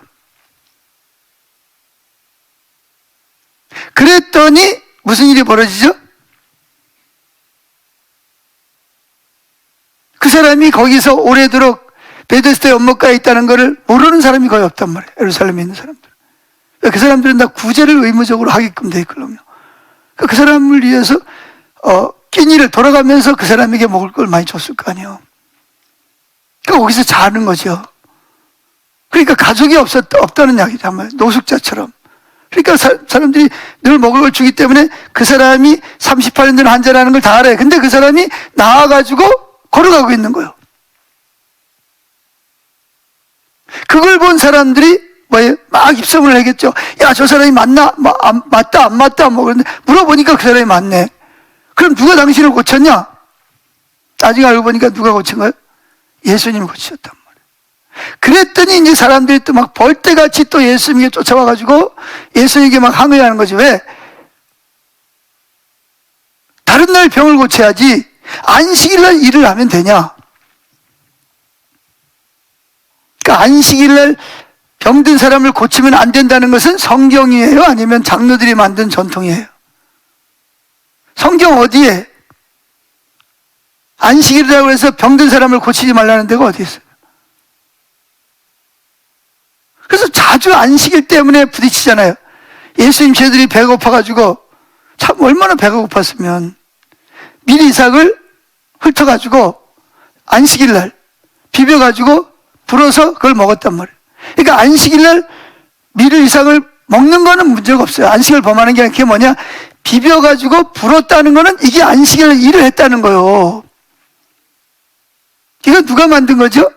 그랬더니 무슨 일이 벌어지죠? 그 사람이 거기서 오래도록 베데스다 연못가에 있다는 것을 모르는 사람이 거의 없단 말이에요. 예루살렘에 있는 사람들. 그 사람들은 다 구제를 의무적으로 하게끔 돼 있거든요. 그 사람을 위해서 끼니를 돌아가면서 그 사람에게 먹을 걸 많이 줬을 거 아니에요. 그러니까 거기서 자는 거죠. 그러니까 가족이 없다는 이야기죠. 아마 노숙자처럼. 그러니까 사람들이 늘 먹을 걸 주기 때문에 그 사람이 38년 된 환자라는 걸 다 알아요. 근데 그 사람이 나와가지고 걸어가고 있는 거예요. 그걸 본 사람들이 막 입소문을 하겠죠. 야, 저 사람이 맞나? 맞다, 안 맞다? 그런데 물어보니까 그 사람이 맞네. 그럼 누가 당신을 고쳤냐? 나중에 알고 보니까 누가 고친 거예요? 예수님이 고치셨단 말이에요. 그랬더니 이제 사람들이 또 막 벌떼같이 또 예수님에게 쫓아와가지고 예수님에게 막 항의하는 거지. 왜? 다른 날 병을 고쳐야지 안식일 날 일을 하면 되냐? 그러니까 안식일 날 병든 사람을 고치면 안 된다는 것은 성경이에요? 아니면 장로들이 만든 전통이에요? 성경 어디에 안식일이라고 해서 병든 사람을 고치지 말라는 데가 어디 있어요? 그래서 자주 안식일 때문에 부딪히잖아요. 예수님 제자들이 배가 고파가지고 참 얼마나 배가 고팠으면 미리 이삭을 훑어가지고 안식일 날 비벼가지고 불어서 그걸 먹었단 말이에요. 그러니까 안식일 날 미리 이삭을 먹는 거는 문제가 없어요. 안식일 범하는 게 아니라 그게 뭐냐? 비벼가지고 불었다는 거는 이게 안식일 날 일을 했다는 거예요. 이거 누가 만든 거죠?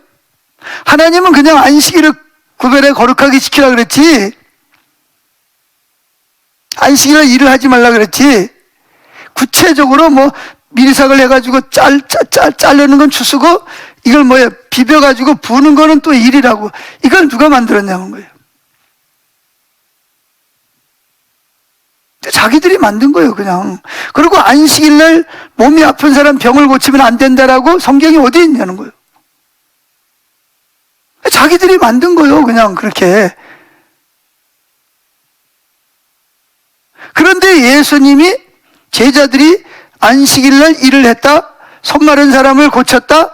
하나님은 그냥 안식일을 구별해 거룩하게 지키라 그랬지, 안식일에 일을 하지 말라 그랬지, 구체적으로 뭐 밀이삭을 해가지고 자르는 건 추수고 이걸 뭐야 비벼가지고 부는 거는 또 일이라고. 이걸 누가 만들었냐는 거예요. 자기들이 만든 거예요, 그냥. 그리고 안식일 날 몸이 아픈 사람 병을 고치면 안 된다라고 성경이 어디 있냐는 거예요. 자기들이 만든 거예요, 그냥 그렇게. 그런데 예수님이 제자들이 안식일 날 일을 했다, 손 마른 사람을 고쳤다,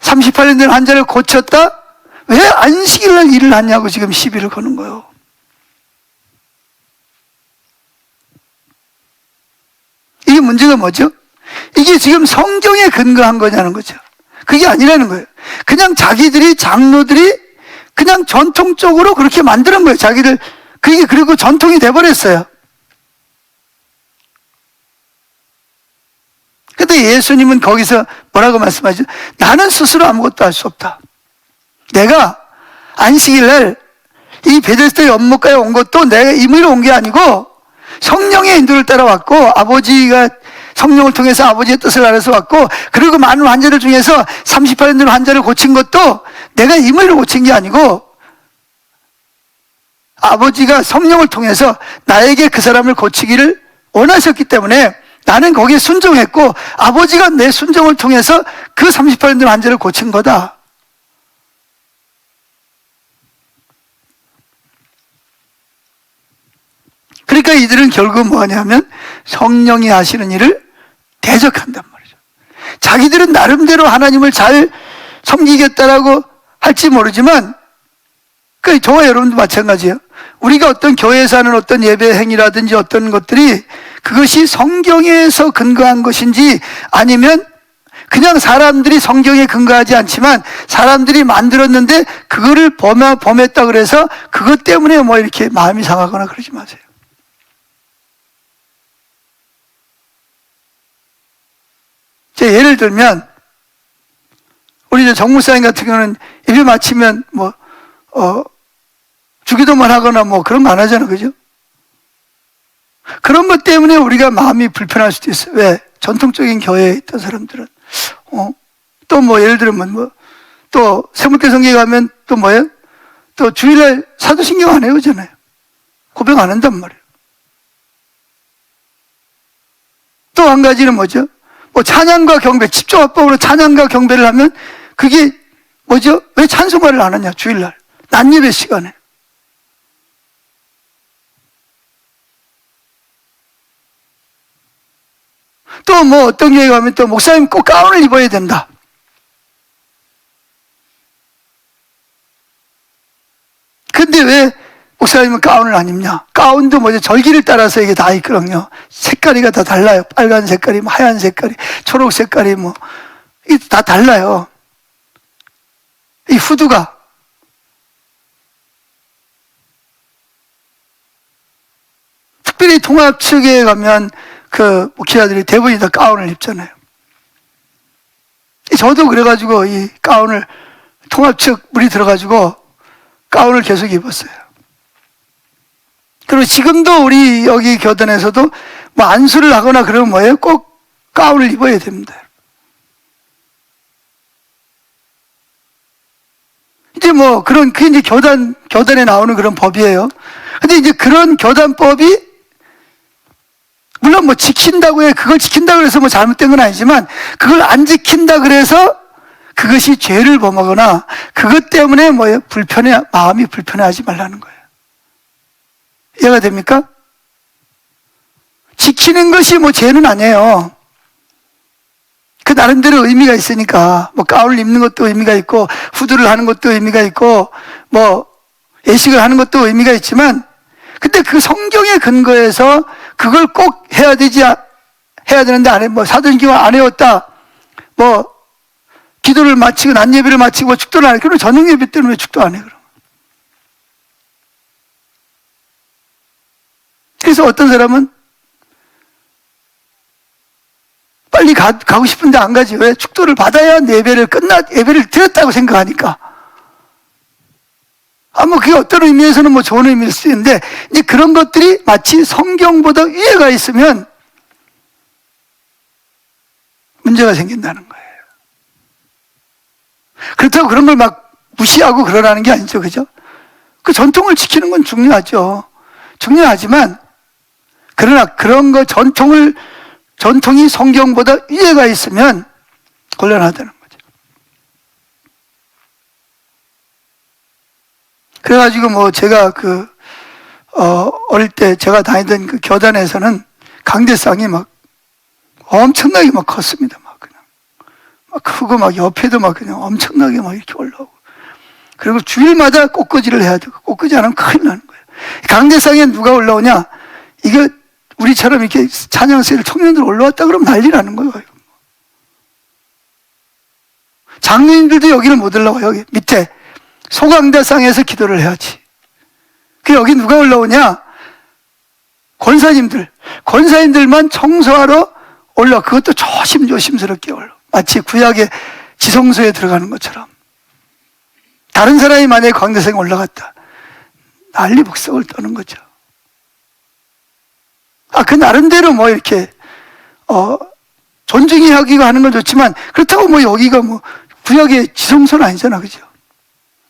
38년 된 환자를 고쳤다, 왜 안식일 날 일을 하냐고 지금 시비를 거는 거예요. 이게 문제가 뭐죠? 이게 지금 성경에 근거한 거냐는 거죠. 그게 아니라는 거예요. 그냥 자기들이, 장로들이 그냥 전통적으로 그렇게 만드는 거예요. 자기들, 그게 그리고 전통이 돼버렸어요. 근데 예수님은 거기서 뭐라고 말씀하죠? 나는 스스로 아무것도 할 수 없다. 내가 안식일 날 이 베데스다 연못가에 온 것도 내가 임의로 온 게 아니고 성령의 인도를 따라왔고, 아버지가 성령을 통해서 아버지의 뜻을 알아서 왔고, 그리고 많은 환자들 중에서 38년 된 환자를 고친 것도 내가 임의로 고친 게 아니고 아버지가 성령을 통해서 나에게 그 사람을 고치기를 원하셨기 때문에 나는 거기에 순종했고, 아버지가 내 순종을 통해서 그 38년 된 환자를 고친 거다. 그러니까 이들은 결국 뭐냐면 성령이 하시는 일을 대적한단 말이죠. 자기들은 나름대로 하나님을 잘 섬기겠다라고 할지 모르지만, 그 저와 여러분도 마찬가지예요. 우리가 어떤 교회에서 하는 어떤 예배 행위라든지 어떤 것들이 그것이 성경에서 근거한 것인지, 아니면 그냥 사람들이 성경에 근거하지 않지만 사람들이 만들었는데 그거를 범했다 그래서 그것 때문에 뭐 이렇게 마음이 상하거나 그러지 마세요. 예를 들면 우리 정무사님 같은 경우는 예배 마치면 뭐 주기도만 하거나 뭐 그런 거 안 하잖아요, 그죠? 그런 것 때문에 우리가 마음이 불편할 수도 있어요. 왜? 전통적인 교회에 있던 사람들은 또 뭐 예를 들면 뭐 또 세물대 성경에 가면 또 뭐예요? 또 주일날 사도신경 안 외우잖아요. 고백 안 한단 말이에요. 또 한 가지는 뭐죠? 뭐 찬양과 경배, 집중합법으로 찬양과 경배를 하면 그게 뭐죠? 왜 찬송가를 안 하냐, 주일날 낮예배 시간에. 또 뭐 어떤 교회 가면 또 목사님 꼭 가운을 입어야 된다. 근데 왜 목사님은 가운을 안 입냐? 가운도 뭐죠? 절기를 따라서 이게 다 있거든요. 색깔이가 다 달라요. 빨간 색깔이, 뭐 하얀 색깔이, 초록 색깔이 뭐 이게 다 달라요. 이 후드가. 특별히 통합 측에 가면 그 목회자들이 대부분이 다 가운을 입잖아요. 저도 그래가지고 이 가운을 통합 측 물이 들어가지고 가운을 계속 입었어요. 그리고 지금도 우리 여기 교단에서도 뭐 안수를 하거나 그러면 뭐예요? 꼭 가운을 입어야 됩니다. 이제 뭐 그런, 그게 이제 교단에 나오는 그런 법이에요. 근데 이제 그런 교단법이 물론 뭐 지킨다고 해, 그걸 지킨다고 해서 뭐 잘못된 건 아니지만, 그걸 안 지킨다 그래서 그것이 죄를 범하거나 그것 때문에 뭐예요? 마음이 불편해하지 말라는 거예요. 이해가 됩니까? 지키는 것이 뭐 죄는 아니에요. 그 나름대로 의미가 있으니까, 뭐 가운을 입는 것도 의미가 있고, 후드를 하는 것도 의미가 있고, 뭐 예식을 하는 것도 의미가 있지만, 근데 그 성경의 근거에서 그걸 꼭 해야 되는데 안 해, 뭐 사도행전 안 해왔다, 뭐 기도를 마치고 낮예배를 마치고 뭐 축도를 안 해. 그럼 저녁 예배 때는 왜 축도 안 해, 그럼? 그래서 어떤 사람은 빨리 가고 싶은데 안 가지. 왜? 축도를 받아야 예배를 드렸다고 생각하니까. 뭐 그게 어떤 의미에서는 뭐 좋은 의미일 수 있는데, 이제 그런 것들이 마치 성경보다 위에가 있으면 문제가 생긴다는 거예요. 그렇다고 그런 걸 막 무시하고 그러라는 게 아니죠. 그죠? 그 전통을 지키는 건 중요하죠. 중요하지만, 그러나 그런 거 전통이 성경보다 위에가 있으면 곤란하다는 거죠. 그래가지고 뭐 제가 어릴 때 제가 다니던 그 교단에서는 강대상이 막 엄청나게 막 컸습니다. 막 그냥. 막 크고 막 옆에도 막 그냥 엄청나게 막 이렇게 올라오고. 그리고 주일마다 꽃꽂이를 해야 되고, 꽃꽂이 안 하면 큰일 나는 거예요. 강대상에 누가 올라오냐? 이게 우리처럼 이렇게 찬양세를 청년들 올라왔다 그러면 난리 나는 거예요. 장로님들도 여기를 못 올라와요. 여기 밑에 소강대상에서 기도를 해야지. 그 여기 누가 올라오냐? 권사님들만 청소하러 그것도 조심스럽게 올라. 마치 구약의 지성소에 들어가는 것처럼. 다른 사람이 만약에 광대상에 올라갔다, 난리 북석을 떠는 거죠. 그 나름대로 뭐 이렇게 존중이 하기가 하는 건 좋지만, 그렇다고 뭐 여기가 뭐 구약의 지성소는 아니잖아. 그죠?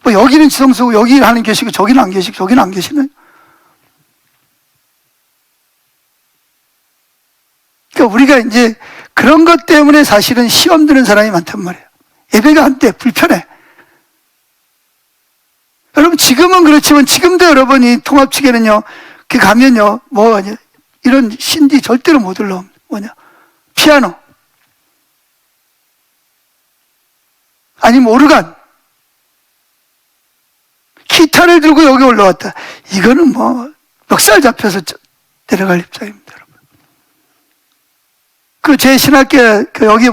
뭐 여기는 지성소고 여기는 하는 계시고 저기는 안 계시고 저기는 안 계시는. 그러니까 우리가 이제 그런 것 때문에 사실은 시험 드는 사람이 많단 말이에요. 예배가 안 돼. 불편해. 여러분 지금은 그렇지만 지금도 여러분이 통합측에는요, 그 가면요, 이런 신디 절대로 못 올라옵니다. 피아노. 아니면 오르간. 기타를 들고 여기 올라왔다. 이거는 뭐 멱살 잡혀서 데려갈 입장입니다, 여러분. 제 신학교 여기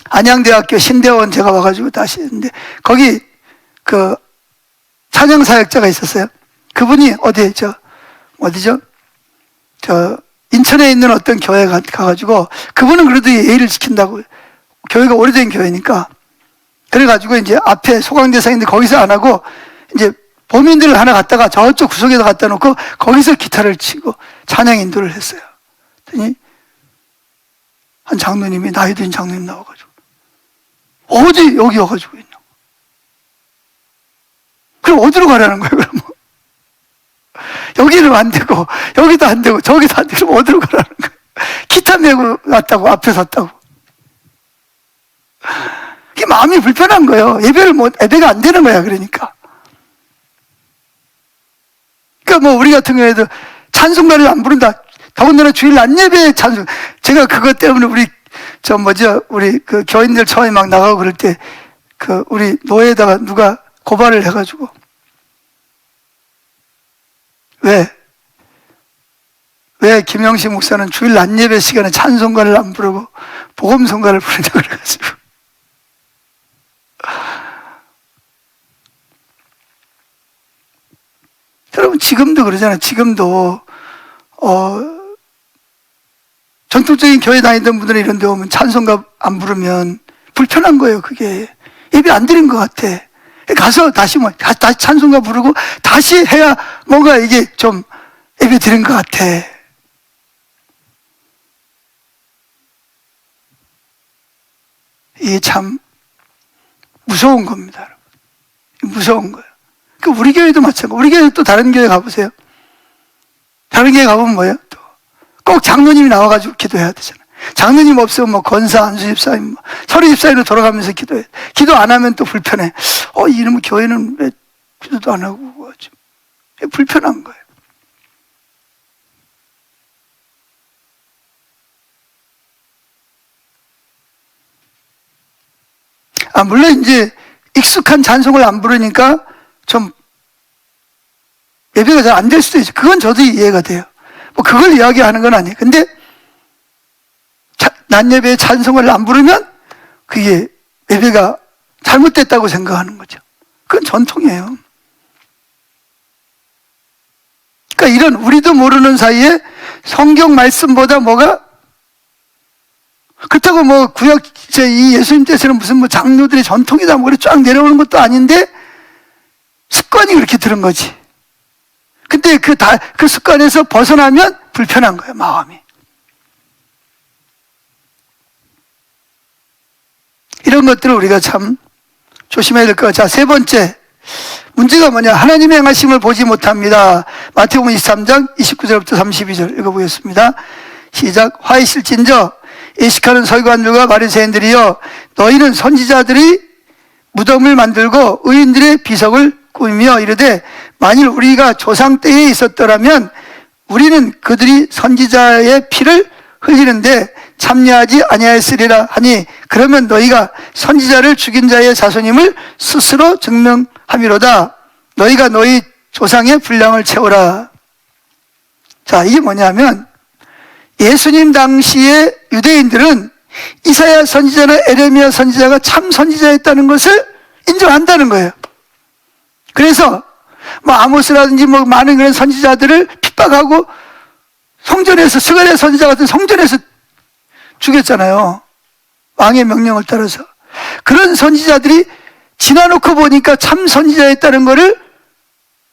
안양대학교 신대원 제가 와가지고 다시 했는데, 거기 찬양사역자가 있었어요. 그분이 어디죠? 인천에 있는 어떤 교회 가가지고, 그분은 그래도 예의를 지킨다고. 교회가 오래된 교회니까. 그래가지고 이제 앞에 소강대상인데 거기서 안 하고, 이제 보민들을 하나 갖다가 저쪽 구석에다 갖다 놓고 거기서 기타를 치고 찬양 인도를 했어요. 그랬더니 한 장로님이, 나이 든 장로님 나와가지고, 어디 여기 와가지고 있냐고. 그럼 어디로 가라는 거예요, 그러면? 여기는 안 되고 여기도 안 되고 저기도 안 되고, 그럼 어디로 가라는 거예요? 기타 메고 왔다고, 앞에 섰다고. 이게 마음이 불편한 거예요. 예배가 안 되는 거야. 그러니까 뭐 우리 같은 경우에도 찬송가를 안 부른다. 더군다나 주일 낮예배 찬송, 제가 그것 때문에 우리 그 교인들 처음에 막 나가고 그럴 때 우리 노예에다가 누가 고발을 해가지고, 왜 김영식 목사는 주일 낮예배 시간에 찬송가를 안 부르고 복음성가를 부르냐고 그래가지고. 여러분 지금도 그러잖아요. 지금도 전통적인 교회 다니던 분들이 이런 데 오면 찬송가 안 부르면 불편한 거예요. 그게 예배 안 드린 것 같아. 가서 다시 다시 찬송가 부르고 다시 해야 뭔가 이게 좀 예배 드린 것 같아. 이게 참 무서운 겁니다, 여러분. 무서운 거예요. 우리 교회도 마찬가지고, 우리 교회 또 다른 교회 가보세요. 다른 교회 가보면 뭐예요? 또 꼭 장로님이 나와가지고 기도해야 되잖아요. 장로님 없으면 뭐 권사, 안수 집사님, 서리 집사님으로 돌아가면서 기도해. 기도 안 하면 또 불편해. 이놈의 교회는 왜 기도도 안 하고, 불편한 거예요. 물론 이제 익숙한 찬송을 안 부르니까 좀 예배가 잘 안 될 수도 있죠. 그건 저도 이해가 돼요. 뭐 그걸 이야기하는 건 아니에요. 근데 낮 예배에 찬송을 안 부르면 그게 예배가 잘못됐다고 생각하는 거죠. 그건 전통이에요. 그러니까 이런 우리도 모르는 사이에 성경 말씀보다 뭐가 그렇다고 뭐 구약 이 예수님 때처럼 무슨 뭐 장로들의 전통이다 뭐 쫙 내려오는 것도 아닌데 습관이 그렇게 들은 거지. 근데 그 습관에서 벗어나면 불편한 거예요, 마음이. 이런 것들을 우리가 참 조심해야 될 것 같아요. 자, 세 번째 문제가 뭐냐? 하나님의 행하심을 보지 못합니다. 마태복음 23장 29절부터 32절 읽어보겠습니다. 시작. 화 있을진저 예식하는 서기관들과 바리새인들이여, 너희는 선지자들이 무덤을 만들고 의인들의 비석을 꾸미며 이르되 만일 우리가 조상 때에 있었더라면 우리는 그들이 선지자의 피를 흘리는데 참여하지 아니하였으리라 하니, 그러면 너희가 선지자를 죽인 자의 자손임을 스스로 증명함이로다. 너희가 너희 조상의 분량을 채우라. 자, 이게 뭐냐면 예수님 당시에 유대인들은 이사야 선지자나 에레미야 선지자가 참 선지자였다는 것을 인정한다는 거예요. 그래서 뭐 아모스라든지 뭐 많은 그런 선지자들을 핍박하고 성전에서, 스가랴 선지자 같은 성전에서 죽였잖아요. 왕의 명령을 따라서. 그런 선지자들이 지나놓고 보니까 참 선지자였다는 것을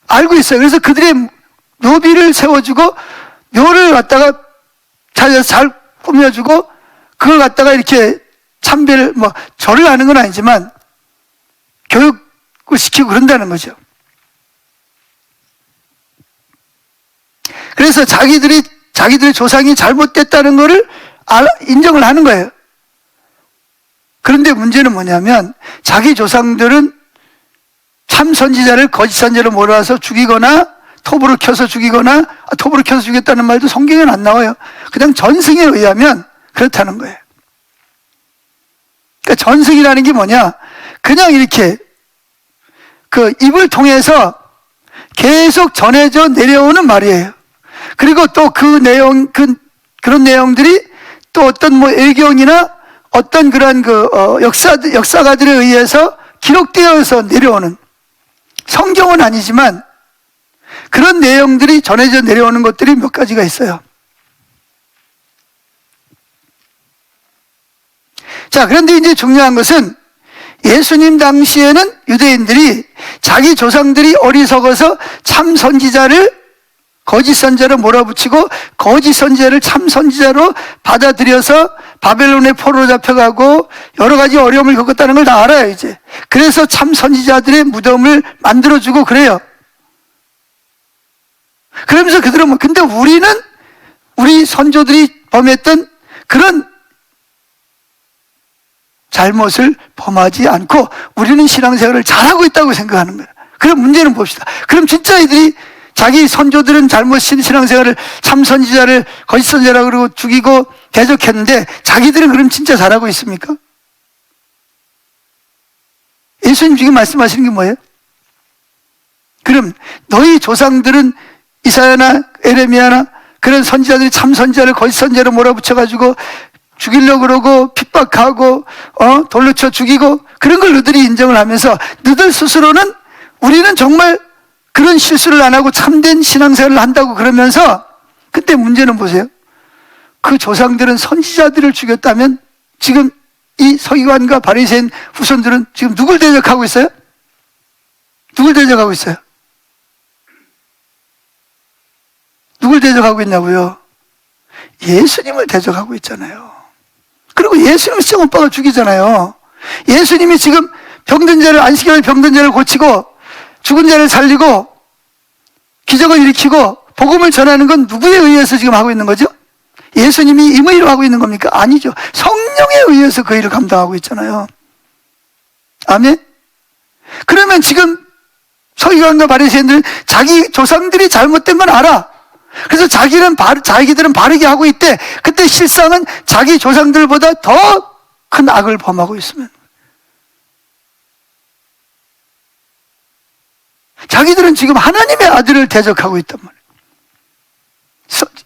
알고 있어요. 그래서 그들의 묘비를 세워주고 묘를 갖다가 잘 꾸며주고 그걸 갖다가 이렇게 참배를 뭐 절을 하는 건 아니지만 교육을 시키고 그런다는 거죠. 그래서 자기들의 조상이 잘못됐다는 것을 인정을 하는 거예요. 그런데 문제는 뭐냐면 자기 조상들은 참 선지자를 거짓 선지자로 몰아서 죽이거나 톱으로 켜서 죽이거나, 톱으로 켜서 죽였다는 말도 성경에는 안 나와요. 그냥 전승에 의하면 그렇다는 거예요. 그러니까 전승이라는 게 뭐냐? 그냥 이렇게 그 입을 통해서 계속 전해져 내려오는 말이에요. 그리고 또 그런 내용들이 또 어떤 뭐 일경이나 어떤 그런 역사가들에 의해서 기록되어서 내려오는, 성경은 아니지만 그런 내용들이 전해져 내려오는 것들이 몇 가지가 있어요. 자, 그런데 이제 중요한 것은 예수님 당시에는 유대인들이 자기 조상들이 어리석어서 참 선지자를 거짓 선지자로 몰아붙이고 거짓 선지자를 참 선지자로 받아들여서 바벨론의 포로로 잡혀가고 여러 가지 어려움을 겪었다는 걸 다 알아요, 이제. 그래서 참 선지자들의 무덤을 만들어주고 그래요. 그러면서 그들은 근데 우리 선조들이 범했던 그런 잘못을 범하지 않고 우리는 신앙생활을 잘하고 있다고 생각하는 거예요. 그럼 문제는 봅시다. 그럼 진짜 이들이 자기 선조들은 신앙생활을 참 선지자를 거짓 선지자라고 그러고 죽이고 대적했는데 자기들은 그럼 진짜 잘하고 있습니까? 예수님 지금 말씀하시는 게 뭐예요? 그럼 너희 조상들은 이사야나 에레미야나 그런 선지자들이 참 선지자를 거짓 선지자로 몰아붙여가지고 죽이려고 그러고 핍박하고 돌로 쳐 죽이고 그런 걸 너희들이 인정을 하면서 너희들 스스로는 우리는 정말 그런 실수를 안 하고 참된 신앙생활을 한다고 그러면서, 근데 문제는 보세요. 그 조상들은 선지자들을 죽였다면 지금 이 서기관과 바리새인 후손들은 지금 누굴 대적하고 있어요? 누굴 대적하고 있어요? 누굴 대적하고 있냐고요? 예수님을 대적하고 있잖아요. 그리고 예수님을 시험 오빠가 죽이잖아요. 예수님이 지금 병든 자를, 안식일 병든 자를 고치고 죽은 자를 살리고 기적을 일으키고 복음을 전하는 건 누구에 의해서 지금 하고 있는 거죠? 예수님이 임의로 하고 있는 겁니까? 아니죠. 성령에 의해서 그 일을 감당하고 있잖아요. 아멘? 그러면 지금 서기관과 바리새인들은 자기 조상들이 잘못된 건 알아. 그래서 자기들은 바르게 하고 있대. 그때 실상은 자기 조상들보다 더 큰 악을 범하고 있으면 자기들은 지금 하나님의 아들을 대적하고 있단 말이에요.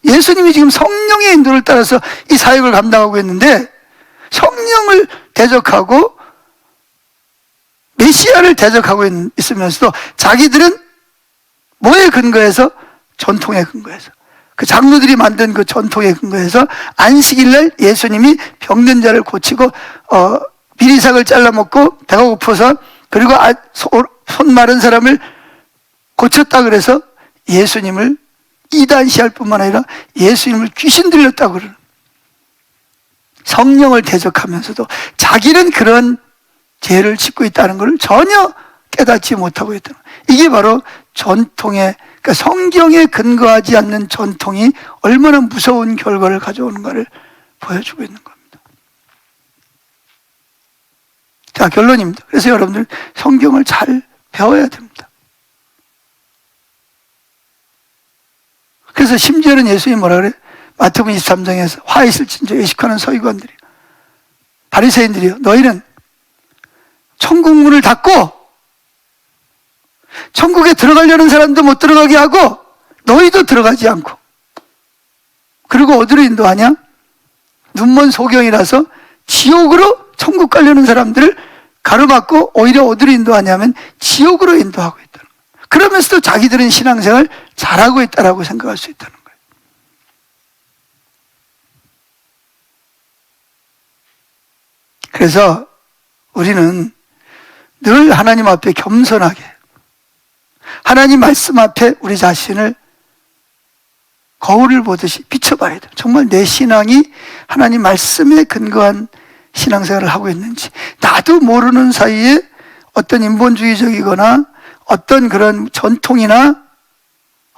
예수님이 지금 성령의 인도를 따라서 이 사역을 감당하고 있는데 성령을 대적하고 메시아를 대적하고 있으면서도 자기들은 뭐에 근거해서? 전통에 근거해서, 그 장로들이 만든 그 전통에 근거해서 안식일날 예수님이 병든 자를 고치고 비리삭을 잘라먹고 배가 고파서 그리고 손 마른 사람을 고쳤다 그래서 예수님을 이단시할 뿐만 아니라 예수님을 귀신 들렸다고 그러는, 성령을 대적하면서도 자기는 그런 죄를 짓고 있다는 것을 전혀 깨닫지 못하고 있다는 거예요. 이게 바로 전통의, 그러니까 성경에 근거하지 않는 전통이 얼마나 무서운 결과를 가져오는가를 보여주고 있는 겁니다. 자, 결론입니다. 그래서 여러분들 성경을 잘 배워야 됩니다. 그래서 심지어는 예수님이 뭐라 그래? 마태복음 23장에서 화 있을진저 외식하는 서기관들이, 바리새인들이요, 너희는 천국 문을 닫고 천국에 들어가려는 사람도 못 들어가게 하고 너희도 들어가지 않고, 그리고 어디로 인도하냐? 눈먼 소경이라서 지옥으로 천국 가려는 사람들을 가로막고 오히려 어디로 인도하냐면 지옥으로 인도하고 있다는 거예요. 그러면서도 자기들은 신앙생활 잘하고 있다라고 생각할 수 있다는 거예요. 그래서 우리는 늘 하나님 앞에 겸손하게, 하나님 말씀 앞에 우리 자신을 거울을 보듯이 비춰봐야 돼요. 정말 내 신앙이 하나님 말씀에 근거한 신앙생활을 하고 있는지, 나도 모르는 사이에 어떤 인본주의적이거나 어떤 그런 전통이나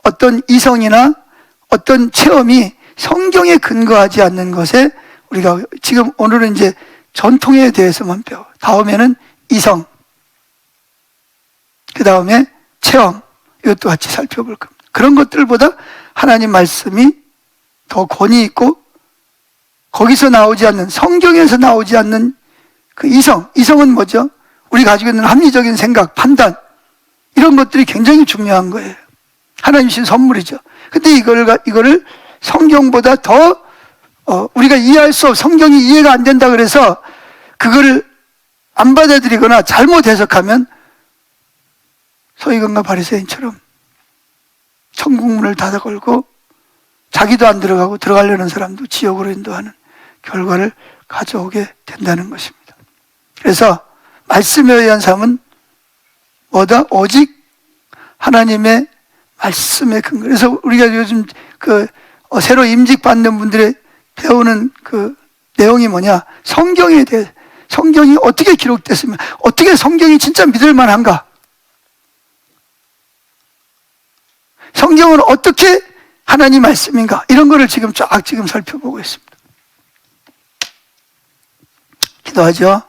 어떤 이성이나 어떤 체험이 성경에 근거하지 않는 것에 우리가 지금 오늘은 이제 전통에 대해서만 배워, 다음에는 이성, 그 다음에 체험, 이것도 같이 살펴볼 겁니다. 그런 것들보다 하나님 말씀이 더 권위 있고 거기서 나오지 않는, 성경에서 나오지 않는 그 이성은 뭐죠? 우리 가지고 있는 합리적인 생각, 판단, 이런 것들이 굉장히 중요한 거예요. 하나님 주신 선물이죠. 근데 이거를 성경보다 더 우리가 이해할 수 없어, 성경이 이해가 안 된다 그래서 그거를 안 받아들이거나 잘못 해석하면 서기관과 바리새인처럼 천국문을 닫아 걸고 자기도 안 들어가고 들어가려는 사람도 지옥으로 인도하는 결과를 가져오게 된다는 것입니다. 그래서 말씀에 의한 삶은 뭐다? 오직 하나님의 말씀에 근거. 그래서 우리가 요즘 새로 임직받는 분들의 배우는 그 내용이 뭐냐? 성경에 대해, 성경이 어떻게 기록됐으면, 어떻게 성경이 진짜 믿을 만한가? 성경은 어떻게 하나님 말씀인가? 이런 거를 지금 살펴보고 있습니다. 기도하죠.